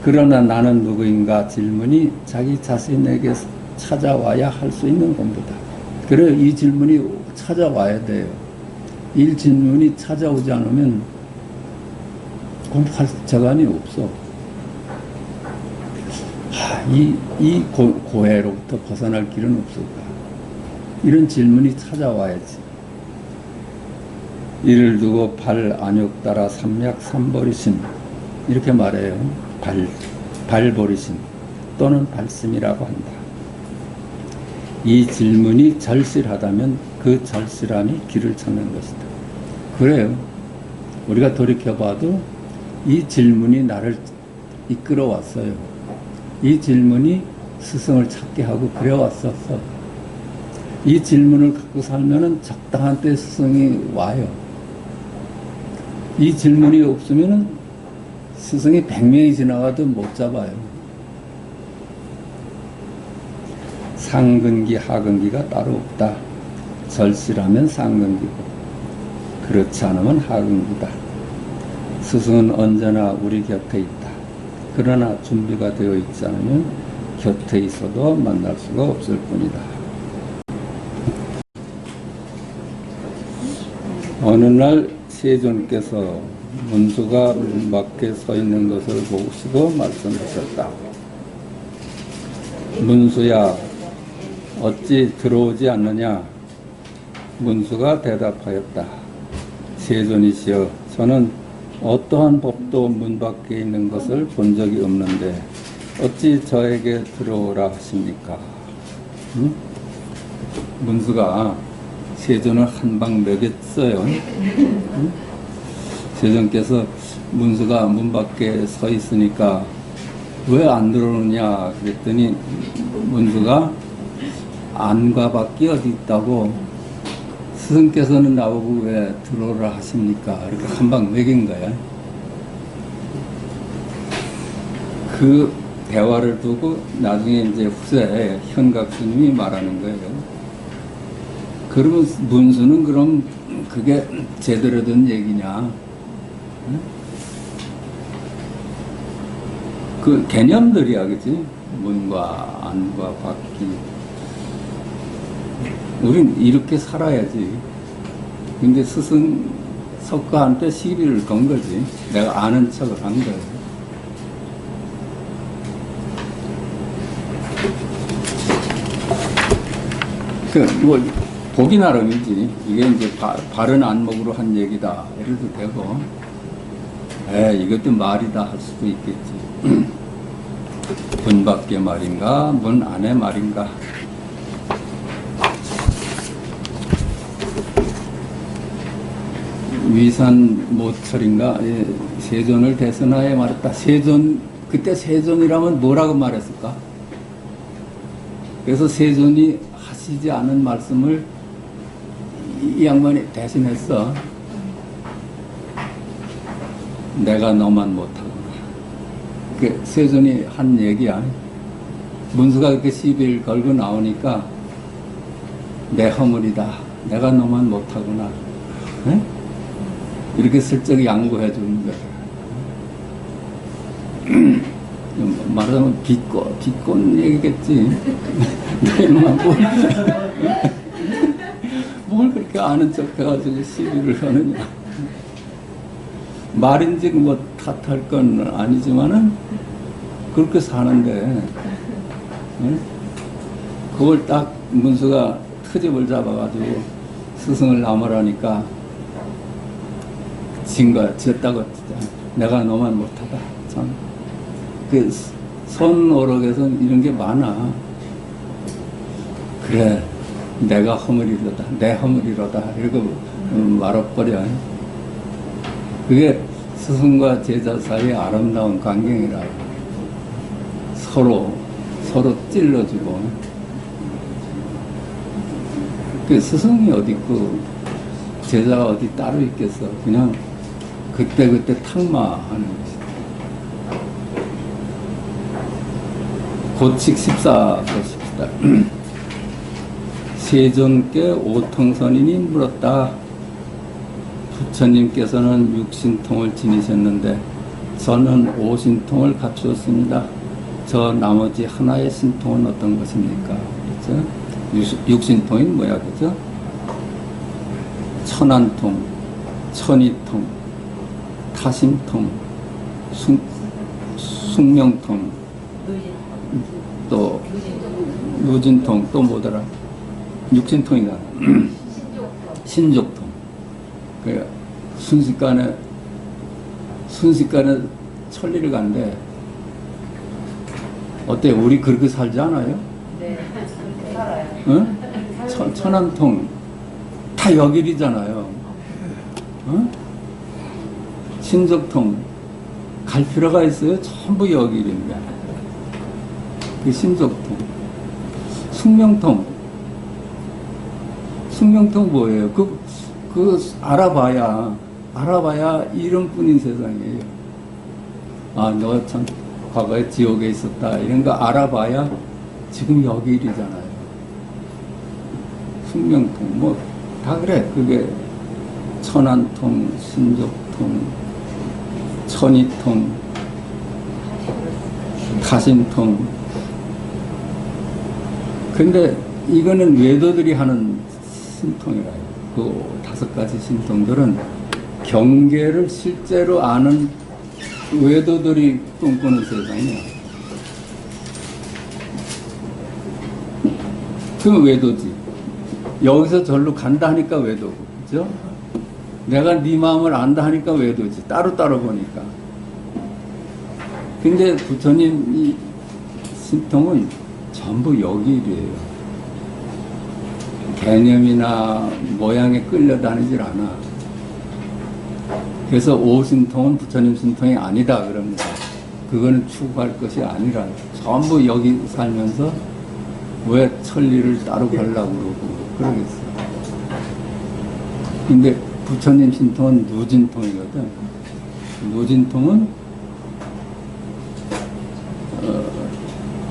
그러나 나는 누구인가 질문이 자기 자신에게 찾아와야 할 수 있는 겁니다. 그래, 이 질문이 찾아와야 돼요. 이 질문이 찾아오지 않으면 공부할 재간이 없어. 이 고해로부터 벗어날 길은 없을까? 이런 질문이 찾아와야지. 이를 두고 발 안욕 따라 삼약 삼버리심 이렇게 말해요. 발버리심 또는 발심이라고 한다. 이 질문이 절실하다면 그 절실함이 길을 찾는 것이다. 그래요. 우리가 돌이켜봐도 이 질문이 나를 이끌어왔어요. 이 질문이 스승을 찾게 하고 그래왔었어. 이 질문을 갖고 살면은 적당한 때 스승이 와요. 이 질문이 없으면은 스승이 100명이 지나가도 못 잡아요. 상근기, 하근기가 따로 없다. 절실하면 상근기고, 그렇지 않으면 하근기다. 스승은 언제나 우리 곁에 있다. 그러나 준비가 되어 있지 않으면 곁에 있어도 만날 수가 없을 뿐이다. 어느 날 세존께서 문수가 문 밖에 서 있는 것을 보시고 말씀하셨다. 문수야, 어찌 들어오지 않느냐? 문수가 대답하였다. 세존이시여, 저는 어떠한 법도 문 밖에 있는 것을 본 적이 없는데 어찌 저에게 들어오라 하십니까? 응? 문수가 세존을 한 방 먹였어요. 응? 세존께서 문수가 문 밖에 서 있으니까 왜 안 들어오느냐 그랬더니 문수가 안과 밖이 어디 있다고, 스승께서는 나보고 왜 들어오라 하십니까? 이렇게 한 방 먹인 거야. 그 대화를 두고 나중에 이제 후세 현각스님이 말하는 거예요. 그러면 문수는 그럼 그게 제대로 된 얘기냐? 응? 그 개념들이야, 그치? 문과 안과 밖이. 우린 이렇게 살아야지. 근데 스승 석가한테 시비를 건 거지. 내가 아는 척을 한 거예요. 뭐 보기 나름이지. 이게 이제 바른 안목으로 한 얘기다 이래도 되고, 이것도 말이다 할 수도 있겠지. 문 밖의 말인가 문 안의 말인가. 위산 모철인가, 세존을 대선하에 말했다. 세존, 그때 세존이라면 뭐라고 말했을까? 그래서 세존이 하시지 않은 말씀을 이 양반이 대신했어. 내가 너만 못하구나. 그 세존이 한 얘기야. 문수가 그렇게 시비를 걸고 나오니까 내 허물이다. 내가 너만 못하구나. 네? 이렇게 슬쩍 양보해 주는 거야. 말하자면 비꼰 얘기겠지. 뭘 그렇게 아는 척 해가지고 시비를 하느냐. 말인지 뭐 탓할 건 아니지만은 그렇게 사는데, 응? 그걸 딱 문수가 트집을 잡아가지고 스승을 나무라니까 진 거야. 지었다고 진짜. 내가 너만 못하다. 참. 그 손오록에서는 이런 게 많아. 그래, 내가 허물이로다, 내 허물이로다, 이러고 말아버려. 그게 스승과 제자 사이의 아름다운 관계이라. 서로 찔러주고. 그 스승이 어디 있고, 제자가 어디 따로 있겠어. 그냥 그때그때 탁마하는 것이다. 고칙 14 보십시다. 세존께 오통선인이 물었다. 부처님께서는 육신통을 지니셨는데 저는 오신통을 갖추었습니다. 저 나머지 하나의 신통은 어떤 것입니까? 그렇죠? 육신통이 뭐야, 그죠? 천안통, 천이통, 타심통, 숙명통, 또 누진통, 또 뭐더라? 육신통이다. 신족통. 그 순식간에 천리를 간대. 어때? 우리 그렇게 살지 않아요? 네, 살아요. 응? 천안통 다 여길이잖아요. 응? 신족통 갈 필요가 있어요? 전부 여길인데. 그 신족통. 숙명통 뭐예요? 알아봐야 이름뿐인 세상이에요. 아, 너 참 과거에 지옥에 있었다, 이런 거 알아봐야 지금 여기 일이잖아요. 숙명통 뭐 다 그래. 그게 천안통, 신족통, 천이통, 타심통. 근데 이거는 외도들이 하는 신통이라요. 그 5가지 신통들은 경계를 실제로 아는 외도들이 꿈꾸는 세상이야. 그건 외도지. 여기서 절로 간다 하니까 외도고, 그죠? 내가 네 마음을 안다 하니까 외도지. 따로따로 보니까. 근데 부처님 이 신통은 전부 여기일이에요. 개념이나 모양에 끌려다니질 않아. 그래서 오신통은 부처님 신통이 아니다 그럽니다. 그거는 추구할 것이 아니라 전부 여기 살면서 왜 천리를 따로 가려고 그러고 그러겠어. 근데 부처님 신통은 누진통이거든. 누진통은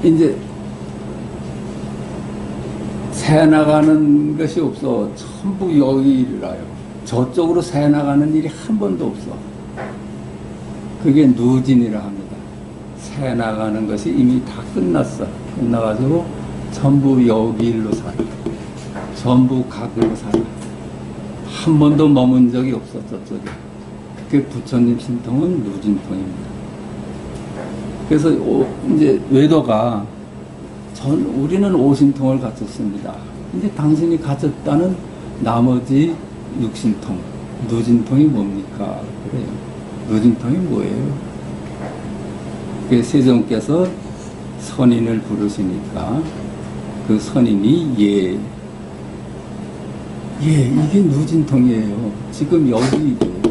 이제 새 나가는 것이 없어. 전부 여기라요. 저쪽으로 새 나가는 일이 한 번도 없어. 그게 누진이라 합니다. 새 나가는 것이 이미 다 끝났어. 끝나가지고 전부 여기 일로 살아. 전부 각으로 살아. 한 번도 머문 적이 없어, 저쪽에. 그게 부처님 신통은 누진통입니다. 그래서 이제 외도가 우리는 오신통을 갖췄습니다. 근데 당신이 가졌다는 나머지 육신통, 누진통이 뭡니까? 그래요. 누진통이 뭐예요? 그 세종께서 선인을 부르시니까 그 선인이 이게 누진통이에요. 지금 여기이래요.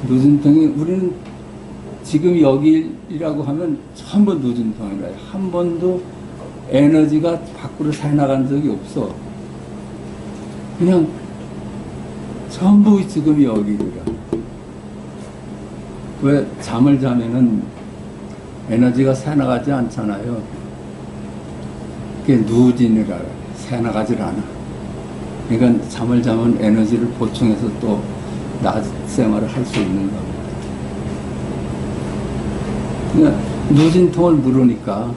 누진통이 우리는 지금 여기라고 하면 전부 누진통이라요. 한 번도 에너지가 밖으로 새나간 적이 없어. 그냥 전부 지금 여기라. 왜 잠을 자면은 에너지가 새나가지 않잖아요. 그게 누진이라 새나가질 않아. 그러니까 잠을 자면 에너지를 보충해서 또 낮 생활을 할 수 있는 겁니다. 그러니까 누진통을 물으니까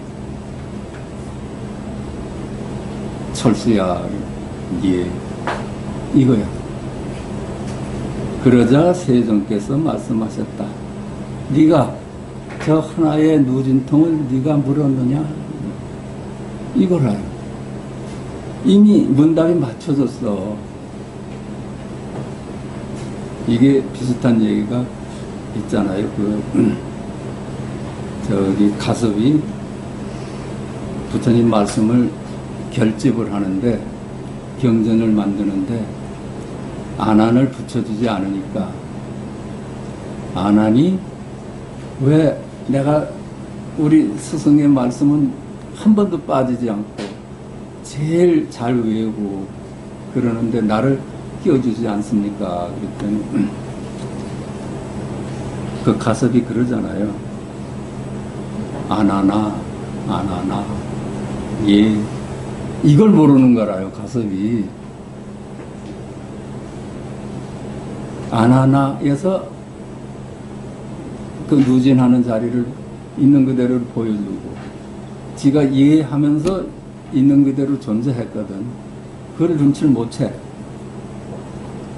철수야, 이거야. 그러자 세종께서 말씀하셨다. 네가 저 하나의 누진통을 네가 물었느냐? 이거라. 이미 문답이 맞춰졌어. 이게 비슷한 얘기가 있잖아요. 저기 가섭이 부처님 말씀을 결집을 하는데 경전을 만드는데 안안을 붙여주지 않으니까 안안이 왜 내가 우리 스승의 말씀은 한 번도 빠지지 않고 제일 잘 외우고 그러는데 나를 끼워주지 않습니까? 그랬더니 그 가섭이 그러잖아요. 안하나 안하나 예 이걸 모르는 거라요. 가섭이 안하나에서 그 누진하는 자리를 있는 그대로 보여주고 지가 이해하면서 있는 그대로 존재했거든. 그걸 눈치를 못 채.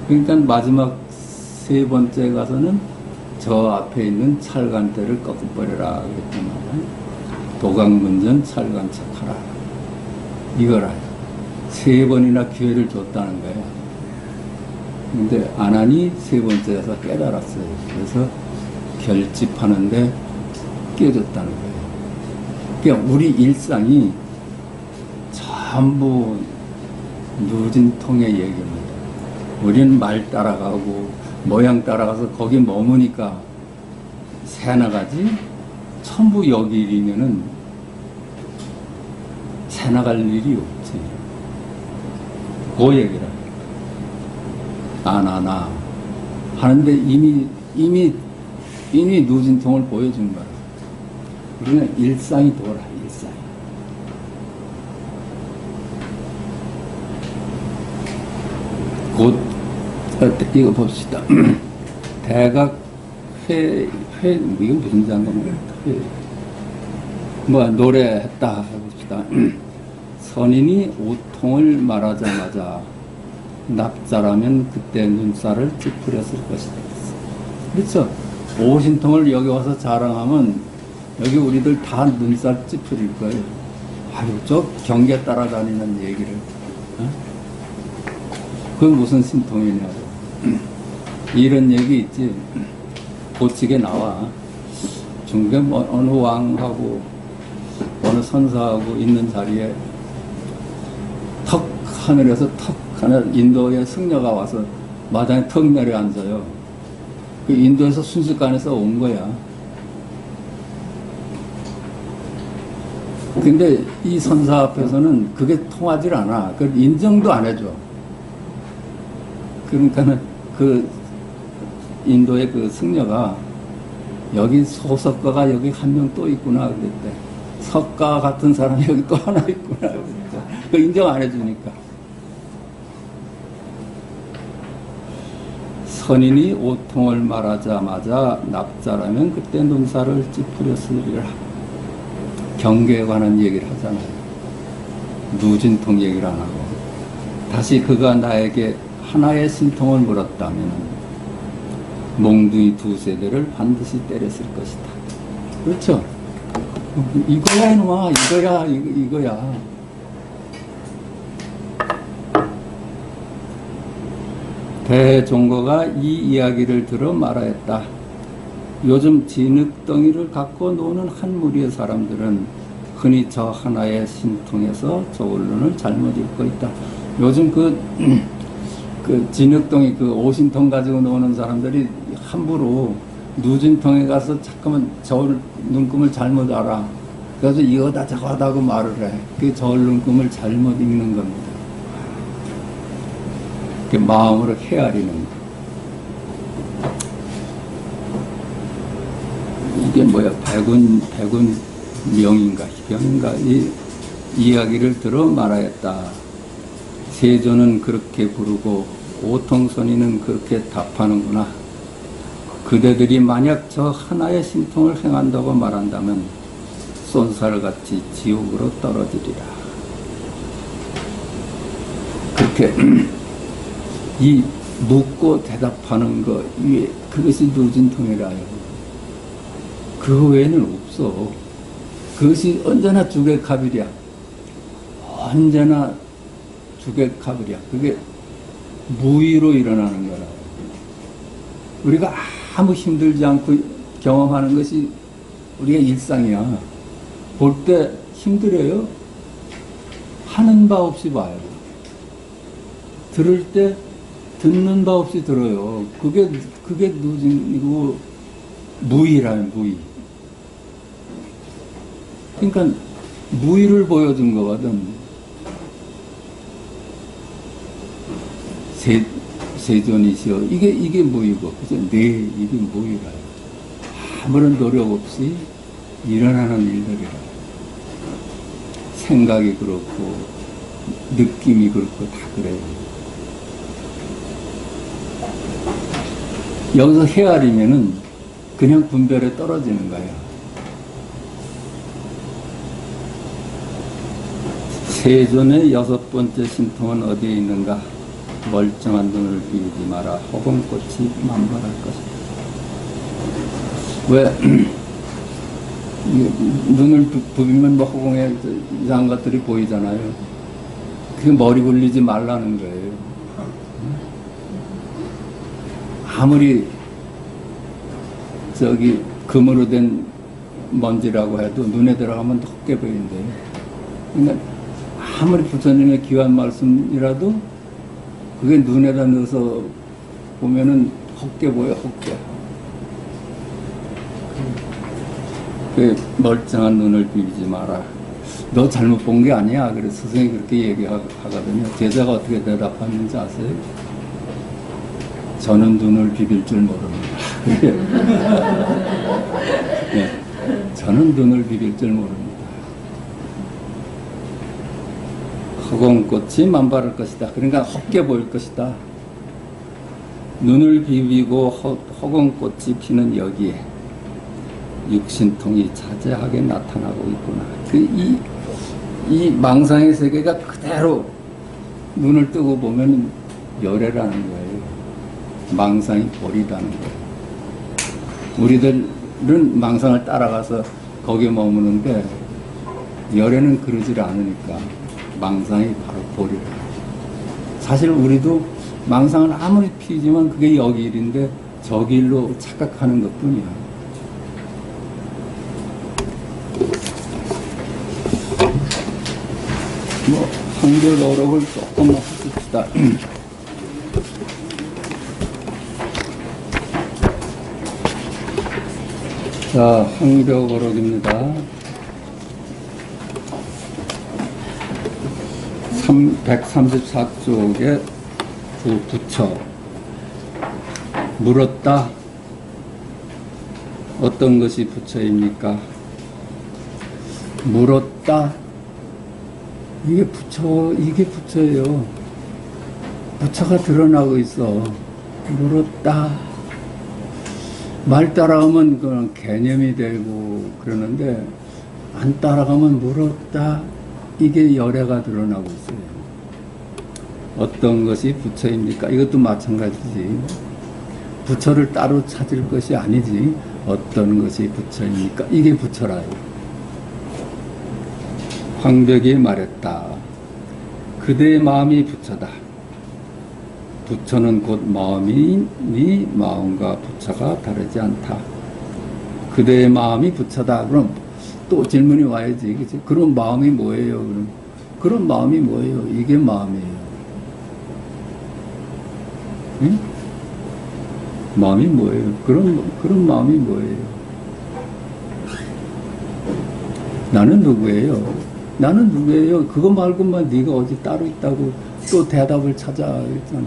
그러니까 마지막 세 번째 가서는 저 앞에 있는 찰간대를 꺾어버려라 그랬더만 도강문전 찰간척하라 이거라. 세 번이나 기회를 줬다는 거야. 근데 안하니 세 번째에서 깨달았어요. 그래서 결집하는데 깨졌다는 거예요. 그러니까 우리 일상이 전부 누진통의 얘기입니다. 우리는 말 따라가고 모양 따라가서 거기 머무니까 새나가지 전부 여기 일이면은 새나갈 일이 없지. 그 얘기라. 안하나 하는데 이미 누진통을 보여준 거라. 우리는 일상이 돌아, 일상이. 곧, 이거 봅시다. 대각 이건 무슨 장가인가? 노래했다 해봅시다. 선인이 오통을 말하자마자 납자라면 그때 눈살을 찌푸렸을 것이다. 그렇죠? 오신통을 여기 와서 자랑하면 여기 우리들 다 눈살 찌푸릴 거예요. 아유, 저 경계 따라다니는 얘기를. 어? 그건 무슨 신통이냐고. 이런 얘기 있지. 고치게 나와. 중국에 어느 왕하고 어느 선사하고 있는 자리에 턱 하늘에서 턱 하늘 인도의 승려가 와서 마당에 턱 내려 앉아요. 그 인도에서 순식간에서 온 거야. 근데 이 선사 앞에서는 그게 통하질 않아. 그걸 인정도 안 해줘. 그러니까는 그 인도의 그 승려가 여기 소석가가 여기 한 명 또 있구나 그랬대. 석가 같은 사람이 여기 또 하나 있구나 그랬대. 그 인정 안 해주니까. 선인이 오통을 말하자마자 납자라면 그때 눈살을 찌푸렸으리라. 경계에 관한 얘기를 하잖아요. 누진통 얘기를 안 하고. 다시 그가 나에게 하나의 신통을 물었다면 몽둥이 두 세대를 반드시 때렸을 것이다. 그렇죠? 이거야 이놈아, 이거야. 대종거가 이 이야기를 들어 말하였다. 요즘 진흙덩이를 갖고 노는 한 무리의 사람들은 흔히 저 하나의 신통에서 저 원론을 잘못 읽고 있다. 요즘 그 진흙덩이 그 오신통 가지고 노는 사람들이 함부로 누진통에 가서 잠깐만 저울 눈금을 잘못 알아. 그래서 이거다 저거다 하고 말을 해. 그 저울 눈금을 잘못 읽는 겁니다. 그 마음으로 헤아리는 거. 이게 뭐야? 백운 명인가 희병인가 이 이야기를 들어 말하였다. 세조는 그렇게 부르고 오통선이는 그렇게 답하는구나. 그대들이 만약 저 하나의 신통을 행한다고 말한다면 쏜살같이 지옥으로 떨어지리라. 그렇게 이 묻고 대답하는 거 그것이 누진통이라요. 그 외에는 없어. 그것이 언제나 주객합이랴. 언제나 주객합이랴. 그게 무의로 일어나는 거라. 우리가 아무 힘들지 않고 경험하는 것이 우리가 일상이야. 볼 때 힘들어요. 하는 바 없이 봐요. 들을 때 듣는 바 없이 들어요. 그게 누진이고 무의라요, 무의. 그러니까 무의를 보여준 거거든. 세존이시여. 이게 무의고, 그죠? 이게 무의라요. 아무런 노력 없이 일어나는 일들이라. 생각이 그렇고, 느낌이 그렇고, 다 그래요. 여기서 헤아리면은 그냥 분별에 떨어지는 거예요. 세존의 6번째 신통은 어디에 있는가? 멀쩡한 눈을 비우지 마라. 허공꽃이 만발할 것이다. 왜? 눈을 부비면 뭐 허공에 이상한 것들이 보이잖아요. 그게 머리 굴리지 말라는 거예요. 아무리 금으로 된 먼지라고 해도 눈에 들어가면 헛게 보이는데요. 그러니까 아무리 부처님의 귀한 말씀이라도 그게 눈에다 넣어서 보면은 헛게 보여, 헛게. 그 멀쩡한 눈을 비비지 마라. 너 잘못 본 게 아니야. 그래서 스승이 그렇게 얘기하거든요. 제자가 어떻게 대답하는지 아세요? 저는 눈을 비빌 줄 모릅니다. 네, 저는 눈을 비빌 줄 모릅니다. 허공꽃이 만발할 것이다. 그러니까 헛게 보일 것이다. 눈을 비비고 허공꽃이 피는 여기에 육신통이 자세하게 나타나고 있구나. 이 망상의 세계가 그대로 눈을 뜨고 보면 열애라는 거예요. 망상이 버리다는 거예요. 우리들은 망상을 따라가서 거기에 머무는데 열애는 그러질 않으니까 망상이 바로 버리라. 사실 우리도 망상을 아무리 피우지만 그게 여기 일인데 저기 일로 착각하는 것뿐이야. 뭐 한글 어록을 조금만 씁시다. 자, 황벽어록입니다. 134쪽에 그 부처 물었다. 어떤 것이 부처입니까? 물었다. 이게 부처예요. 부처가 드러나고 있어. 물었다. 말 따라가면 그건 개념이 되고 그러는데 안 따라가면 물었다. 이게 열애가 드러나고 있어요. 어떤 것이 부처입니까? 이것도 마찬가지지. 부처를 따로 찾을 것이 아니지. 어떤 것이 부처입니까? 이게 부처라요. 황벽이 말했다. 그대의 마음이 부처다. 부처는 곧 마음이니 마음과 부처가 다르지 않다. 그대의 마음이 부처다. 그럼 또 질문이 와야지. 그치? 그런 마음이 뭐예요? 그런 마음이 뭐예요? 이게 마음이에요. 응? 마음이 뭐예요? 그런 마음이 뭐예요? 나는 누구예요? 나는 누구예요? 그거 말고만 네가 어디 따로 있다고 또 대답을 찾아 했잖아.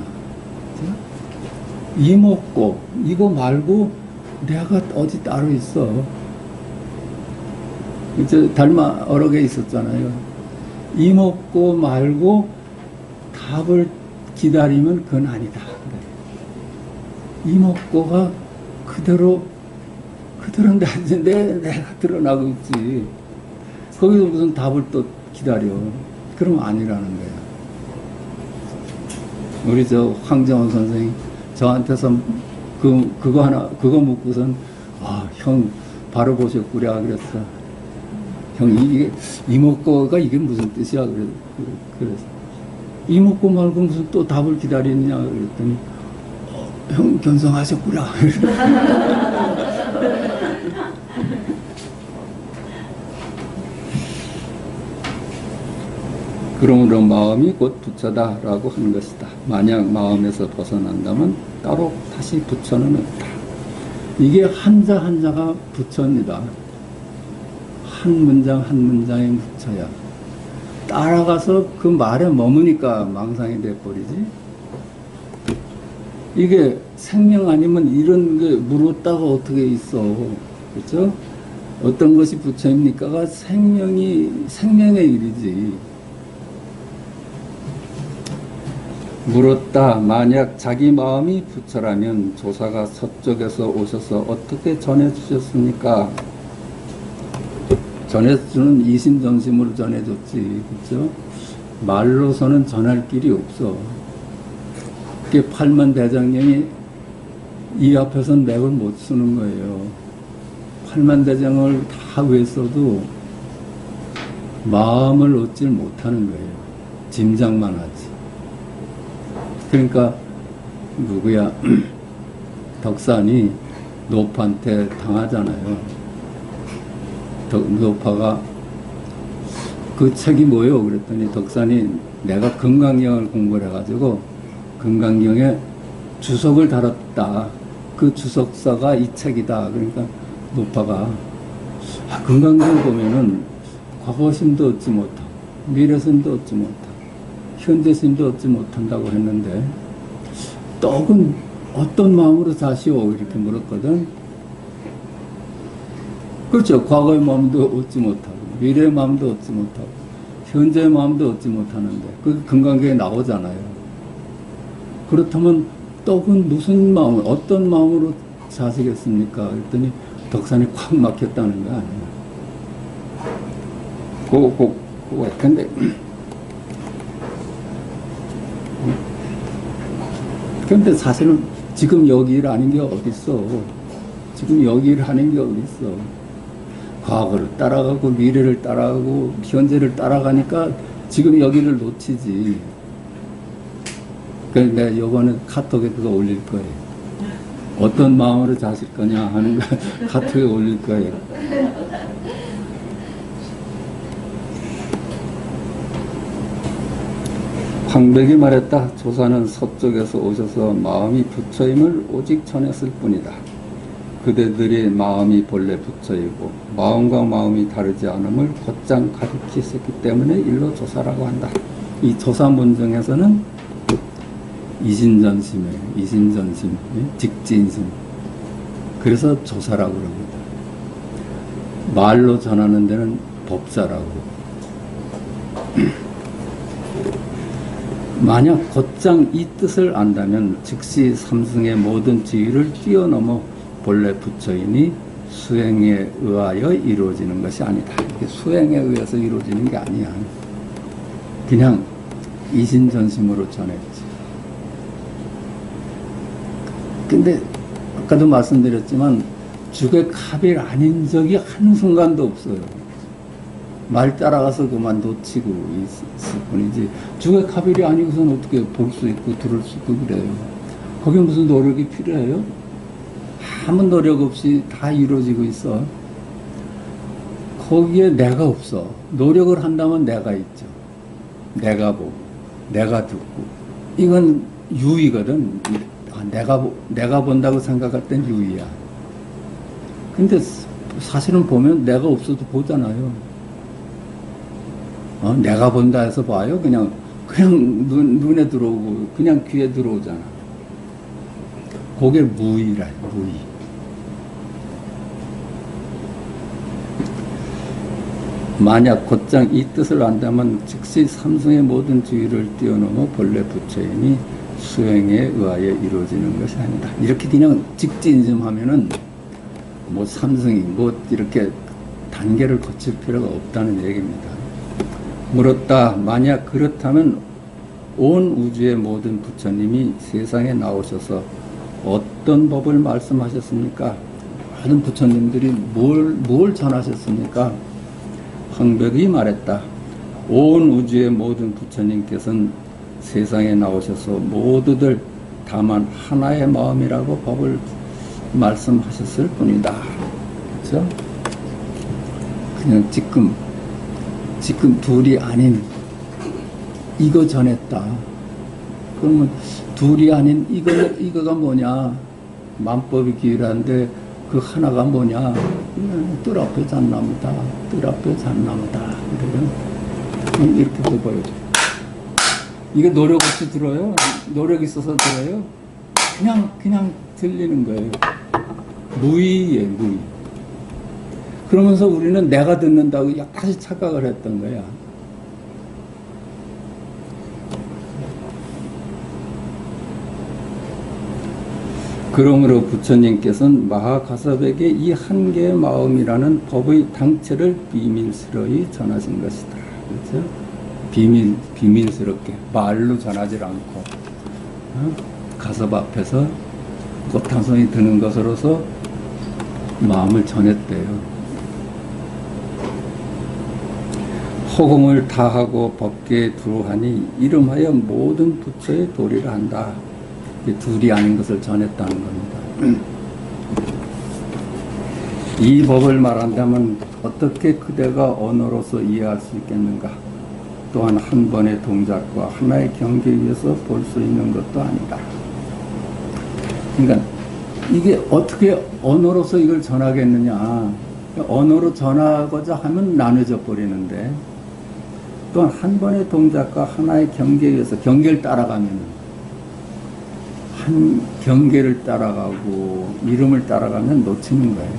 이목고 이거 말고 내가 어디 따로 있어. 이제 달마 어록에 있었잖아요. 이목고 말고 답을 기다리면 그건 아니다. 이목고가 그대로 내가 드러나고 있지. 거기서 무슨 답을 또 기다려. 그러면 아니라는 거야. 우리 황정원 선생이 저한테서 그거 묻고선 형 바로 보셨구려 그랬어. 형 이게 이목고가 이게 무슨 뜻이야? 그래서 이목고 말고 무슨 또 답을 기다리느냐 그랬더니 형 견성하셨구나. 그러므로 마음이 곧 부처다라고 하는 것이다. 만약 마음에서 벗어난다면 따로 다시 부처는 없다. 이게 한자 한자가 부처입니다. 한 문장 한 문장의 부처야. 따라가서 그 말에 머무니까 망상이 돼버리지. 이게 생명 아니면 이런 게 물었다가 어떻게 있어. 그렇죠? 어떤 것이 부처입니까가 생명의 일이지. 물었다. 만약 자기 마음이 부처라면 조사가 서쪽에서 오셔서 어떻게 전해주셨습니까? 전해주는 이심전심으로 전해줬지. 그렇죠? 말로서는 전할 길이 없어. 그게 팔만 대장경이 이 앞에서는 맥을 못 쓰는 거예요. 팔만 대장을 다 외써도 마음을 얻질 못하는 거예요. 짐작만 하지. 그러니까 누구야 덕산이 노파한테 당하잖아요. 노파가 그 책이 뭐예요? 그랬더니 덕산이 내가 금강경을 공부를 해가지고 금강경에 주석을 달았다. 그 주석사가 이 책이다. 그러니까 노파가 금강경 보면은 과거심도 얻지 못하고 미래심도 얻지 못하고 현재심도 얻지 못한다고 했는데 떡은 어떤 마음으로 사시오? 이렇게 물었거든. 그렇죠. 과거의 마음도 얻지 못하고 미래의 마음도 얻지 못하고 현재의 마음도 얻지 못하는데 그 금강경에 나오잖아요. 그렇다면 떡은 무슨 마음, 어떤 마음으로 사시겠습니까? 그랬더니 덕산이 콱 막혔다는 거 아니야. 근데 사실은 지금 여기 일 아닌 게 어딨어. 지금 여기 일 하는 게 어딨어. 과거를 따라가고 미래를 따라가고 현재를 따라가니까 지금 여기를 놓치지. 그래서 내가 이번에 카톡에 그거 올릴 거예요. 어떤 마음으로 자실 거냐 하는 거 카톡에 올릴 거예요. 황백이 말했다. 조사는 서쪽에서 오셔서 마음이 부처임을 오직 전했을 뿐이다. 그대들의 마음이 본래 부처이고 마음과 마음이 다르지 않음을 곧장 가르치셨기 때문에 일로 조사라고 한다. 이 조사 문정에서는 이신전심이에요. 이신전심, 직진심. 그래서 조사라고 그럽니다. 말로 전하는 데는 법사라고. 만약 곧장 이 뜻을 안다면 즉시 삼승의 모든 지위를 뛰어넘어 본래 부처이니 수행에 의하여 이루어지는 것이 아니다. 이게 수행에 의해서 이루어지는 게 아니야. 그냥 이신전심으로 전했지. 근데 아까도 말씀드렸지만 죽의 갑일 아닌 적이 한순간도 없어요. 말 따라가서 그만 놓치고 있을 뿐이지 죽의 갑일이 아니고서는 어떻게 볼 수 있고 들을 수 있고 그래요. 거기에 무슨 노력이 필요해요? 아무 노력 없이 다 이루어지고 있어. 거기에 내가 없어. 노력을 한다면 내가 있죠. 내가 보고 내가 듣고 이건 유의거든. 내가 본다고 생각할 땐 유의야. 근데 사실은 보면 내가 없어도 보잖아요. 내가 본다 해서 봐요. 그냥 눈에 들어오고 그냥 귀에 들어오잖아. 그게 무의라. 무의. 만약 곧장 이 뜻을 안다면 즉시 삼승의 모든 지위를 뛰어넘어 본래 부처이니 수행에 의하여 이루어지는 것이 아니다. 이렇게 그냥 직진심하면은 뭐 삼승이 뭐 이렇게 단계를 거칠 필요가 없다는 얘기입니다. 물었다. 만약 그렇다면 온 우주의 모든 부처님이 세상에 나오셔서 어떤 법을 말씀하셨습니까? 모든 부처님들이 뭘 전하셨습니까? 황백이 말했다. 온 우주의 모든 부처님께서는 세상에 나오셔서 모두들 다만 하나의 마음이라고 법을 말씀하셨을 뿐이다. 그렇죠? 그냥 지금 둘이 아닌 이거 전했다. 그러면 둘이 아닌 이거가 뭐냐? 만법이 기일한데 그 하나가 뭐냐? 뜰 앞에 잣나무다. 뜰 앞에 잣나무다. 이렇게 보여줘. 이게 노력 없이 들어요? 노력 있어서 들어요? 그냥 들리는 거예요. 무의예요, 무의. 그러면서 우리는 내가 듣는다고 다시 착각을 했던 거야. 그러므로 부처님께서는 마하가섭에게 이 한 개의 마음이라는 법의 당체를 비밀스러이 전하신 것이다. 그렇죠? 비밀스럽게 말로 전하지 않고 가섭 앞에서 꽃 한 송이 드는 것으로서 마음을 전했대요. 허공을 다하고 법계에 두루하니 이름하여 모든 부처의 도리를 한다. 둘이 아닌 것을 전했다는 겁니다. 이 법을 말한다면 어떻게 그대가 언어로서 이해할 수 있겠는가? 또한 한 번의 동작과 하나의 경계 위에서 볼 수 있는 것도 아니다. 그러니까 이게 어떻게 언어로서 이걸 전하겠느냐? 언어로 전하고자 하면 나눠져 버리는데 또한 한 번의 동작과 하나의 경계 위에서 경계를 따라가면 한 경계를 따라가고 이름을 따라가면 놓치는 거예요.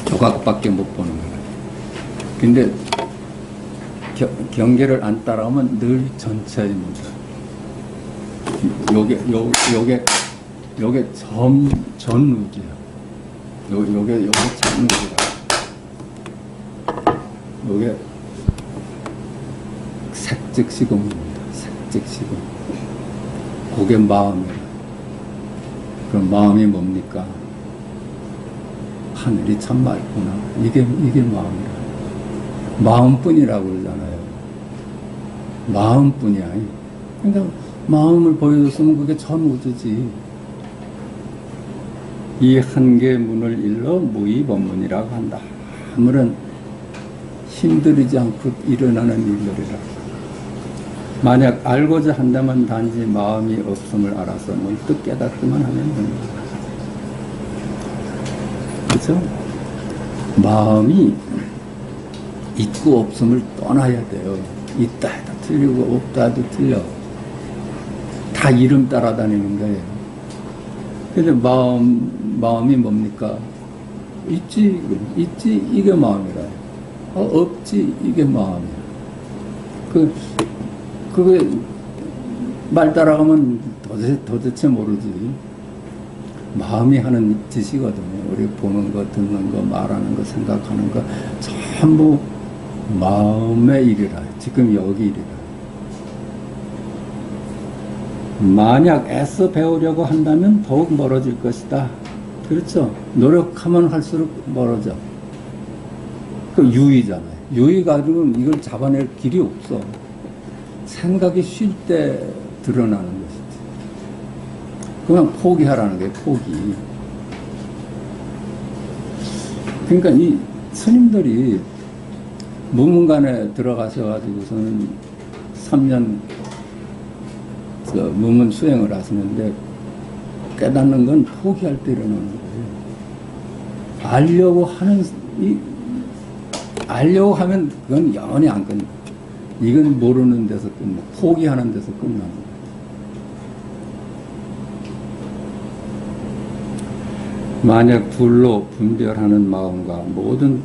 조각밖에 못 보는 거예요. 근데 경계를 안 따라가면 늘 전체의 문제. 요게 전우지야. 요게 전우지라. 요게 색즉시공입니다. 색즉시공. 그게 마음이에요. 그럼 마음이 뭡니까? 하늘이 참 맑구나. 이게 마음이라. 마음뿐이라고 그러잖아요. 마음뿐이야. 그러니까 마음을 보여줬으면 그게 전우주지. 이 한 개의 문을 일러 무의법문이라고 한다. 아무런 힘들이지 않고 일어나는 일들이라. 만약 알고자 한다면 단지 마음이 없음을 알아서 문득 깨닫기만 하면 됩니다. 그렇죠? 마음이 있고 없음을 떠나야 돼요. 있다 해도 틀리고 없다 해도 틀려. 다 이름 따라다니는 거예요. 그래서 마음이 뭡니까? 있지 이게 마음이라. 없지 이게 마음이야. 그게 말 따라가면 도대체 모르지. 마음이 하는 짓이거든요. 우리 보는 거, 듣는 거, 말하는 거, 생각하는 거 전부 마음의 일이라. 지금 여기 일이라. 만약 애써 배우려고 한다면 더욱 멀어질 것이다. 그렇죠? 노력하면 할수록 멀어져. 그 유의잖아요. 유의 가지고 이걸 잡아낼 길이 없어. 생각이 쉴 때 드러나는 것이지. 그냥 포기하라는 거예요. 포기. 그러니까 이 스님들이 무문관에 들어가셔가지고서는 3년 무문 수행을 하시는데 깨닫는 건 포기할 때 일어나는 거예요. 알려고 하면 그건 영원히 안 끝나. 이건 모르는 데서 끝나. 포기하는 데서 끝나는 거예요. 만약 둘로 분별하는 마음과 모든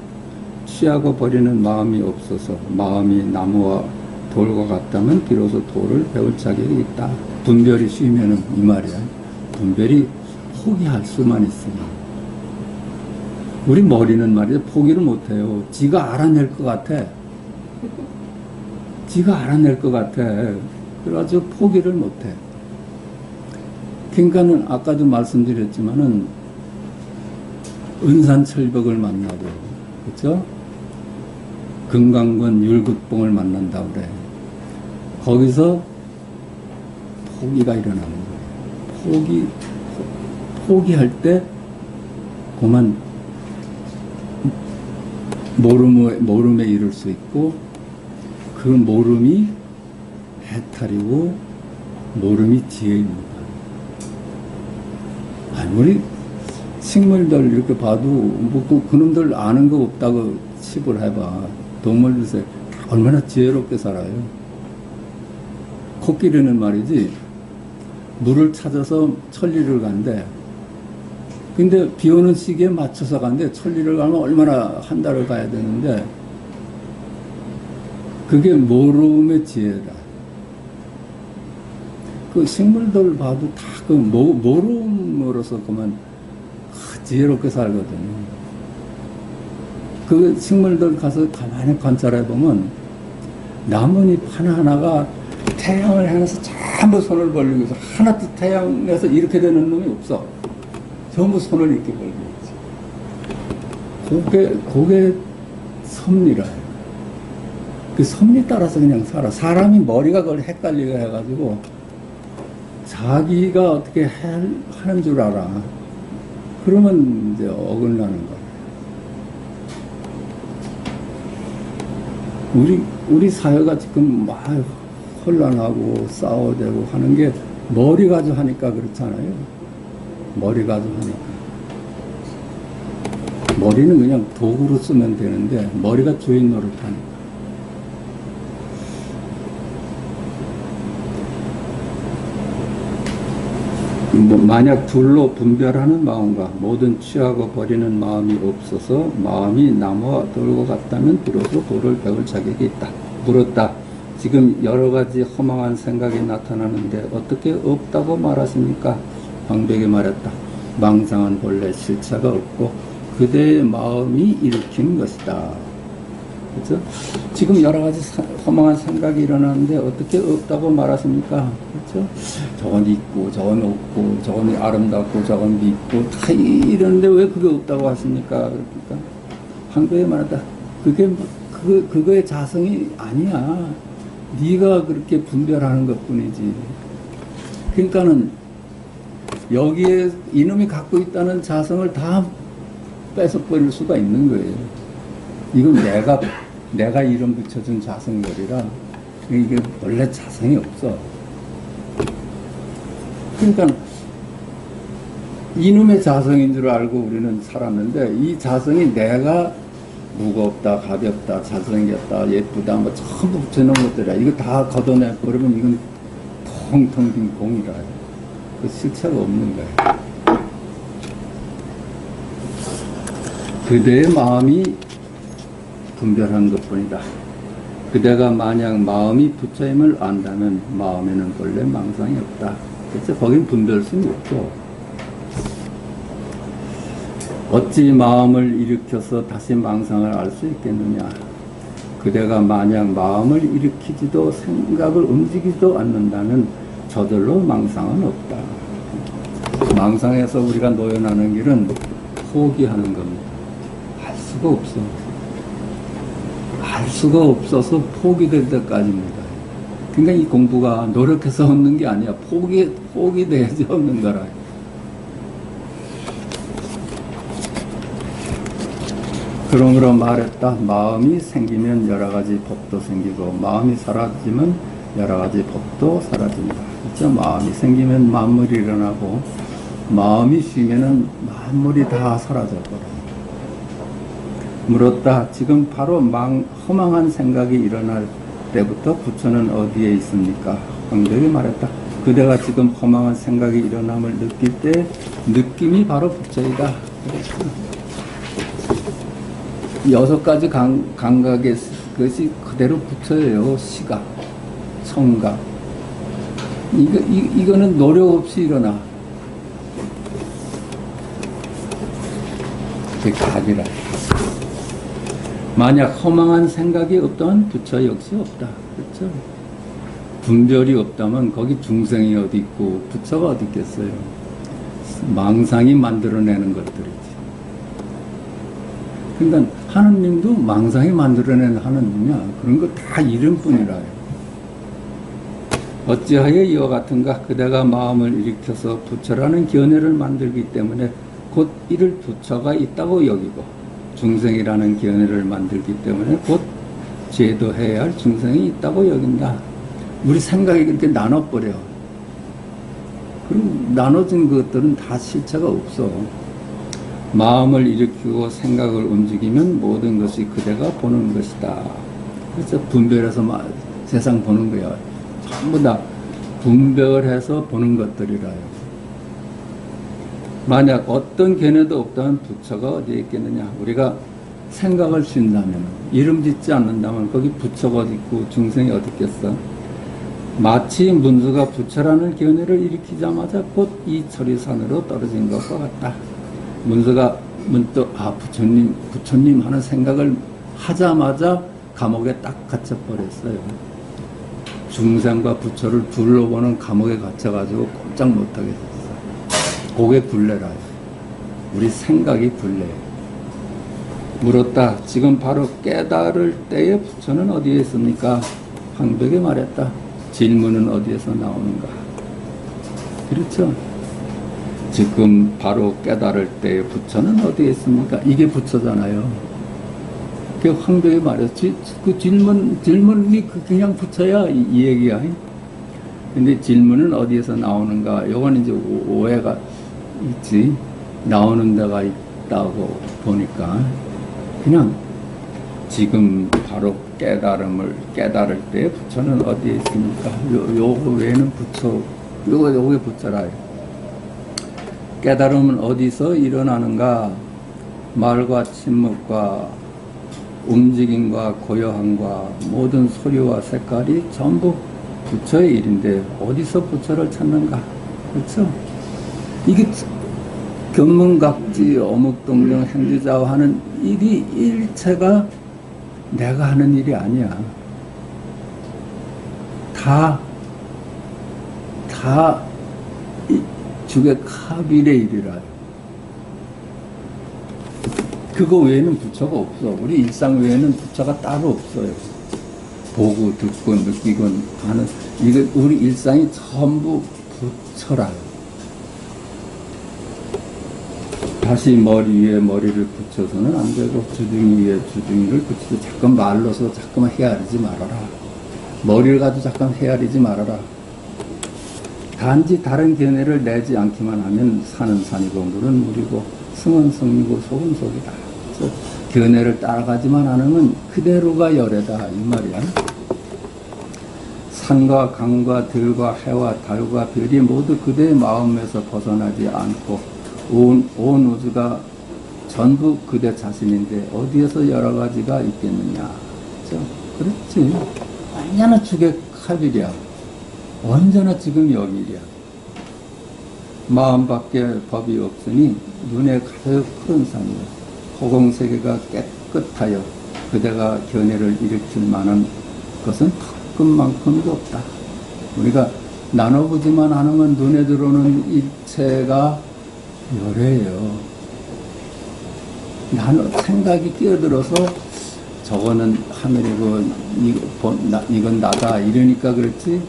취하고 버리는 마음이 없어서 마음이 나무와 돌과 같다면 비로소 돌을 배울 자격이 있다. 분별이 쉬면은 이 말이야. 분별이 포기할 수만 있으면. 우리 머리는 말이야 포기를 못해요. 지가 알아낼 것 같아. 지가 알아낼 것 같아. 그래가지고 포기를 못해. 그러니까는 아까도 말씀드렸지만은 은산철벽을 만나고, 그렇죠? 금강권 율극봉을 만난다 그래. 거기서 포기가 일어나는 거예요. 포기할 때 그만 모름에 이를 수 있고 그 모름이 해탈이고 모름이 지혜입니다. 아무리 식물들 이렇게 봐도 뭐 그놈들 아는 거 없다고 칩을 해봐. 동물들 얼마나 지혜롭게 살아요. 코끼리는 말이지 물을 찾아서 천리를 간대. 근데 비 오는 시기에 맞춰서 간대. 천리를 가면 얼마나 한 달을 가야 되는데 그게 모름의 지혜다. 그 식물들 봐도 다 그 모름으로서 그만 지혜롭게 살거든요. 그 식물들 가서 가만히 관찰해 보면 나뭇잎 하나하나가 태양을 향해서 전부 손을 벌리고 있어. 하나도 태양에서 이렇게 되는 놈이 없어. 전부 손을 이렇게 벌리고 있지. 그게 섭리라요. 그 섭리 따라서 그냥 살아. 사람이 머리가 그걸 헷갈리게 해가지고 자기가 어떻게 하는 줄 알아. 그러면 이제 어긋나는 거야. 우리 사회가 지금 막 혼란하고 싸워대고 하는 게 머리 가지고 하니까 그렇잖아요. 머리 가지고 하니까. 머리는 그냥 도구로 쓰면 되는데 머리가 주인 노릇하니까. 만약 둘로 분별하는 마음과 모든 취하고 버리는 마음이 없어서 마음이 나무와 돌과 같다면 비로소 돌을 배울 자격이 있다. 물었다. 지금 여러 가지 허망한 생각이 나타나는데 어떻게 없다고 말하십니까? 황백이 말했다. 망상은 본래 실체가 없고 그대의 마음이 일으킨 것이다. 그렇죠? 지금 여러 가지 허망한 생각이 일어나는데 어떻게 없다고 말하십니까? 그렇죠? 저건 있고 저건 없고 저건 아름답고 저건 믿고 다 이러는데 왜 그게 없다고 하십니까? 그러니까 황백이 말했다. 그거의 자성이 아니야. 네가 그렇게 분별하는 것뿐이지. 그러니까는 여기에 이놈이 갖고 있다는 자성을 다 뺏어버릴 수가 있는 거예요. 이건 내가 이름 붙여준 자성들이라 이게 원래 자성이 없어. 그러니까 이놈의 자성인 줄 알고 우리는 살았는데 이 자성이 내가 무겁다, 가볍다, 잘생겼다, 예쁘다 뭐 전부 붙여놓은 것들이야. 이거 다 걷어내 버리면 이건 텅텅 빈 공이라. 그 실체가 없는 거야. 그대의 마음이 분별한 것뿐이다. 그대가 만약 마음이 부처임을 안다면 마음에는 본래 망상이 없다. 그래서 거긴 분별심이 없고 어찌 마음을 일으켜서 다시 망상을 알 수 있겠느냐. 그대가 만약 마음을 일으키지도 생각을 움직이지도 않는다면 저절로 망상은 없다. 망상에서 우리가 노연하는 길은 포기하는 겁니다. 할 수가 없어. 할 수가 없어서 포기될 때까지입니다. 그러니까 이 공부가 노력해서 얻는 게 아니야. 포기돼야지 얻는 거라. 그러므로 말했다. 마음이 생기면 여러 가지 법도 생기고 마음이 사라지면 여러 가지 법도 사라진다. 그렇죠? 마음이 생기면 만물이 일어나고 마음이 쉬면은 만물이 다 사라져버려. 물었다. 지금 바로 허망한 생각이 일어날 때부터 부처는 어디에 있습니까? 황백이 말했다. 그대가 지금 허망한 생각이 일어남을 느낄 때 느낌이 바로 부처이다. 여섯 가지 감각의 것이 그대로 부처예요. 시각, 청각. 이거는 노력 없이 일어나. 그게 각이라. 만약 허망한 생각이 없다면 부처 역시 없다. 그렇죠? 분별이 없다면 거기 중생이 어디 있고 부처가 어디 있겠어요? 망상이 만들어내는 것들이지. 그러니까 하느님도 망상이 만들어낸 하느님이야. 그런 거 다 이름뿐이라. 어찌하여 이와 같은가? 그대가 마음을 일으켜서 부처라는 견해를 만들기 때문에 곧 이를 부처가 있다고 여기고 중생이라는 견해를 만들기 때문에 곧 제도해야 할 중생이 있다고 여긴다. 우리 생각이 그렇게 나눠버려. 그럼 나눠진 것들은 다 실체가 없어. 마음을 일으키고 생각을 움직이면 모든 것이 그대가 보는 것이다. 그래서 분별해서 세상 보는 거야. 전부 다 분별해서 보는 것들이라요. 만약 어떤 견해도 없다면 부처가 어디에 있겠느냐. 우리가 생각을 쉰다면, 이름 짓지 않는다면 거기 부처가 어디 있고 중생이 어디 있겠어. 마치 문수가 부처라는 견해를 일으키자마자 곧 이철이산으로 떨어진 것과 같다. 문수가 문득 부처님 하는 생각을 하자마자 감옥에 딱 갇혀버렸어요. 중생과 부처를 둘로 보는 감옥에 갇혀가지고 꼼짝 못하게 됐어. 그게 굴레라요. 우리 생각이 굴레예요. 물었다. 지금 바로 깨달을 때의 부처는 어디에 있습니까? 황벽에 말했다. 질문은 어디에서 나오는가? 그렇죠? 지금 바로 깨달을 때의 부처는 어디에 있습니까? 이게 부처잖아요. 그 황벽에 말했지. 그 질문이 그냥 부처야. 이 얘기야. 근데 질문은 어디에서 나오는가? 요건 이제 오해가 있지. 나오는 데가 있다고 보니까. 그냥 지금 바로 깨달을 때 부처는 어디에 있습니까? 요거 외에는 부처, 요게 부처라요. 깨달음은 어디서 일어나는가? 말과 침묵과 움직임과 고요함과 모든 소리와 색깔이 전부 부처의 일인데 어디서 부처를 찾는가? 그렇죠? 이게 견문각지 어묵동정 행주자와 하는 일이 일체가 내가 하는 일이 아니야. 다 주계 카빌의 일이라요. 그거 외에는 부처가 없어. 우리 일상 외에는 부처가 따로 없어요. 보고 듣고 느끼고 하는 이거 우리 일상이 전부 부처라요. 다시 머리 위에 머리를 붙여서는 안 되고 주둥이 위에 주둥이를 붙여서 자꾸 말로서 자꾸만 헤아리지 말아라. 머리를 가지고 자꾸만 헤아리지 말아라. 단지 다른 견해를 내지 않기만 하면 산은 산이고 물은 물이고 성은 성이고 속은 속이다. 그래서 견해를 따라가지만 않으면 그대로가 열애다 이 말이야. 산과 강과 들과 해와 달과 별이 모두 그대의 마음에서 벗어나지 않고 온 우주가 전부 그대 자신인데 어디에서 여러 가지가 있겠느냐. 그렇죠? 그렇지. 언제나 주계 카빌이야. 언제나 지금 여기이야. 마음밖에 법이 없으니 눈에 가득 푸른 산이요. 허공세계가 깨끗하여 그대가 견해를 일으킬 만한 것은 턱끝만큼도 없다. 우리가 나눠보지만 않으면 눈에 들어오는 일체가 열애예요. 생각이 끼어들어서 저거는 하늘이고 이건 나다 이러니까 그렇지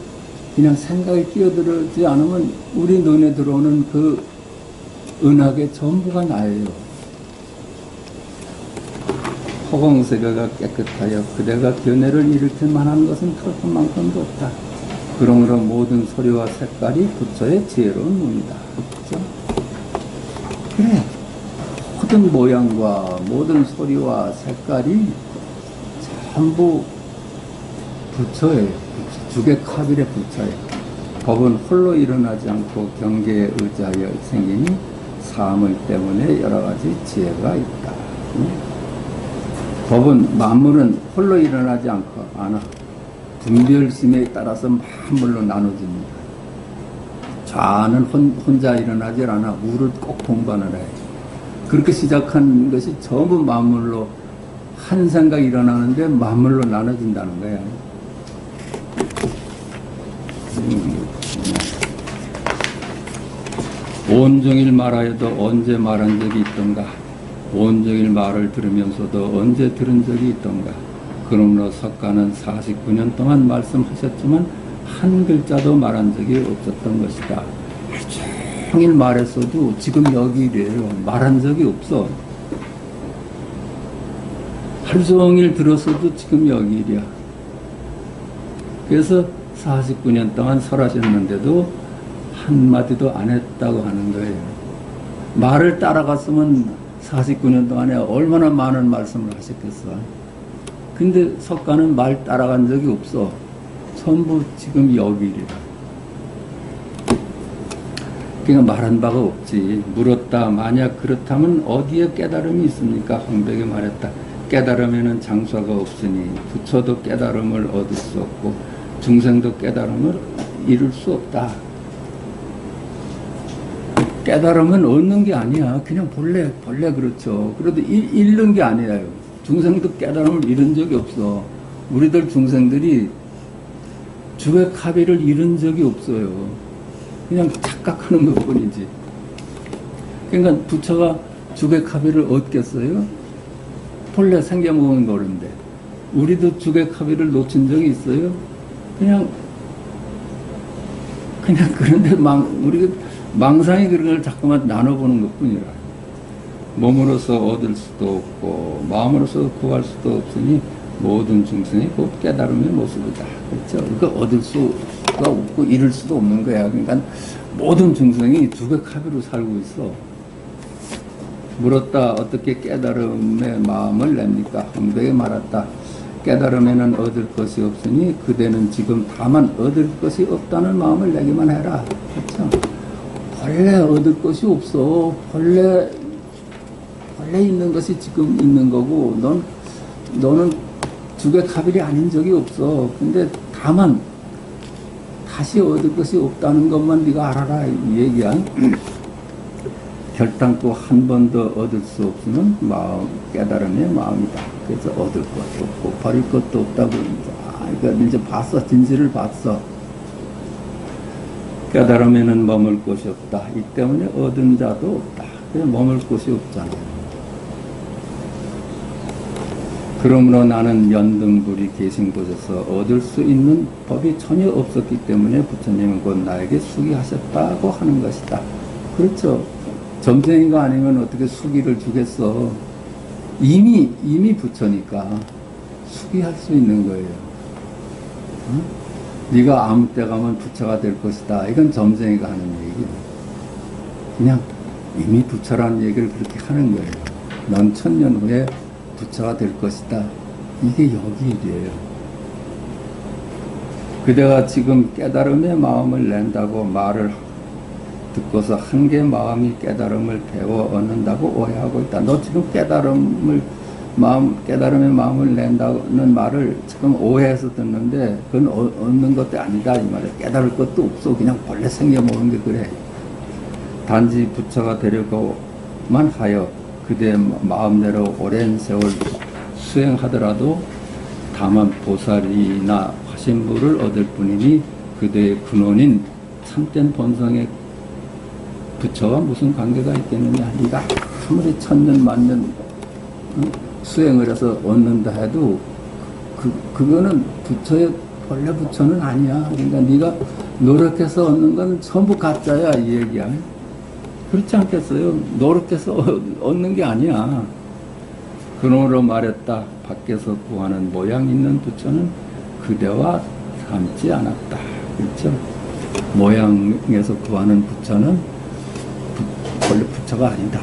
그냥 생각이 끼어들지 않으면 우리 눈에 들어오는 그 은하계 전부가 나예요. 허공세계가 깨끗하여 그대가 견해를 일으킬 만한 것은 털끝만큼도 없다. 그러므로 모든 소리와 색깔이 부처의 지혜로운 눈이다. 그렇죠? 그래. 모든 모양과 모든 소리와 색깔이 전부 부처예요. 주계 카빌의 부처예요. 법은 홀로 일어나지 않고 경계에 의지하여 생기니 사물 때문에 여러 가지 지혜가 있다. 법은 만물은 홀로 일어나지 않아. 분별심에 따라서 만물로 나눠집니다. 좌는 혼자 일어나질 않아. 우를 꼭 동반을 해. 그렇게 시작한 것이 전부 만물로 한 생각이 일어나는데 만물로 나눠진다는 거야. 온종일 말하여도 언제 말한 적이 있던가? 온종일 말을 들으면서도 언제 들은 적이 있던가? 그러므로 석가는 49년 동안 말씀하셨지만 한 글자도 말한 적이 없었던 것이다. 종일 말했어도 지금 여기래요. 말한 적이 없어. 하루 종일 들었어도 지금 여기 일이야. 그래서 49년 동안 설하셨는데도 한마디도 안 했다고 하는 거예요. 말을 따라갔으면 49년 동안에 얼마나 많은 말씀을 하셨겠어. 근데 석가는 말 따라간 적이 없어. 전부 지금 여기 일이라. 그러니까 말한 바가 없지. 물었다. 만약 그렇다면 어디에 깨달음이 있습니까? 황백이 말했다. 깨달음에는 장사가 없으니 부처도 깨달음을 얻을 수 없고 중생도 깨달음을 이룰 수 없다. 깨달음은 얻는 게 아니야. 그냥 본래 그렇죠. 그래도 잃는 게 아니에요. 중생도 깨달음을 잃은 적이 없어. 우리들 중생들이 주객합의를 잃은 적이 없어요. 그냥 착각하는 것 뿐이지. 그러니까 부처가 주객합의를 얻겠어요? 본래 생겨먹은 거는데. 우리도 주객합의를 놓친 적이 있어요? 그냥 그런데 우리가 망상이 그런 걸 자꾸만 나눠보는 것 뿐이라. 몸으로서 얻을 수도 없고 마음으로서 구할 수도 없으니 모든 중생이 곧 깨달음의 모습이다. 그렇죠? 그 얻을 수가 없고 잃을 수도 없는 거야. 그러니까 모든 중생이 주객합의로 살고 있어. 물었다. 어떻게 깨달음의 마음을 냅니까? 황백이 말했다. 깨달음에는 얻을 것이 없으니 그대는 지금 다만 얻을 것이 없다는 마음을 내기만 해라. 그렇죠? 본래 얻을 것이 없어. 본래 있는 것이 지금 있는 거고, 너는 주객합일이 아닌 적이 없어. 근데 다만 다시 얻을 것이 없다는 것만 네가 알아라. 이 얘기야. 결단코 한 번도 얻을 수 없으면 깨달음의 마음이다. 그래서 얻을 것도 없고 버릴 것도 없다고. 그러니까 이제 봤어. 진실을 봤어. 깨달음에는 머물 곳이 없다. 이 때문에 얻은 자도 없다. 그냥 머물 곳이 없잖아. 그러므로 나는 연등불이 계신 곳에서 얻을 수 있는 법이 전혀 없었기 때문에 부처님은 곧 나에게 수기하셨다고 하는 것이다. 그렇죠. 점쟁이가 아니면 어떻게 수기를 주겠어. 이미 부처니까 수기할 수 있는 거예요. 응? 네가 아무 때 가면 부처가 될 것이다. 이건 점쟁이가 하는 얘기예요. 그냥 이미 부처라는 얘기를 그렇게 하는 거예요. 넌 1000년 후에 부처가 될 것이다. 이게 여기 일이에요. 그대가 지금 깨달음의 마음을 낸다고 말을 듣고서 한개 마음이 깨달음을 배워 얻는다고 오해하고 있다. 너 지금 깨달음의 마음을 낸다는 말을 지금 오해해서 듣는데 그건 얻는 것도 아니다 이 말이야. 깨달을 것도 없어. 그냥 본래 생겨먹은 게 그래. 단지 부처가 되려고만 하여 그대의 마음대로 오랜 세월 수행하더라도 다만 보살이나 화신부를 얻을 뿐이니 그대의 근원인 참된 본성의 부처와 무슨 관계가 있겠느냐. 네가 아무리 1000년 만년 수행을 해서 얻는다 해도 그거는 부처의 본래 부처는 아니야. 그러니까 네가 노력해서 얻는 건 전부 가짜야 이 얘기야. 그렇지 않겠어요? 노력해서 얻는 게 아니야. 그놈으로 말했다. 밖에서 구하는 모양 있는 부처는 그대와 닮지 않았다. 그렇죠? 모양에서 구하는 부처는 원래 부처가 아니다.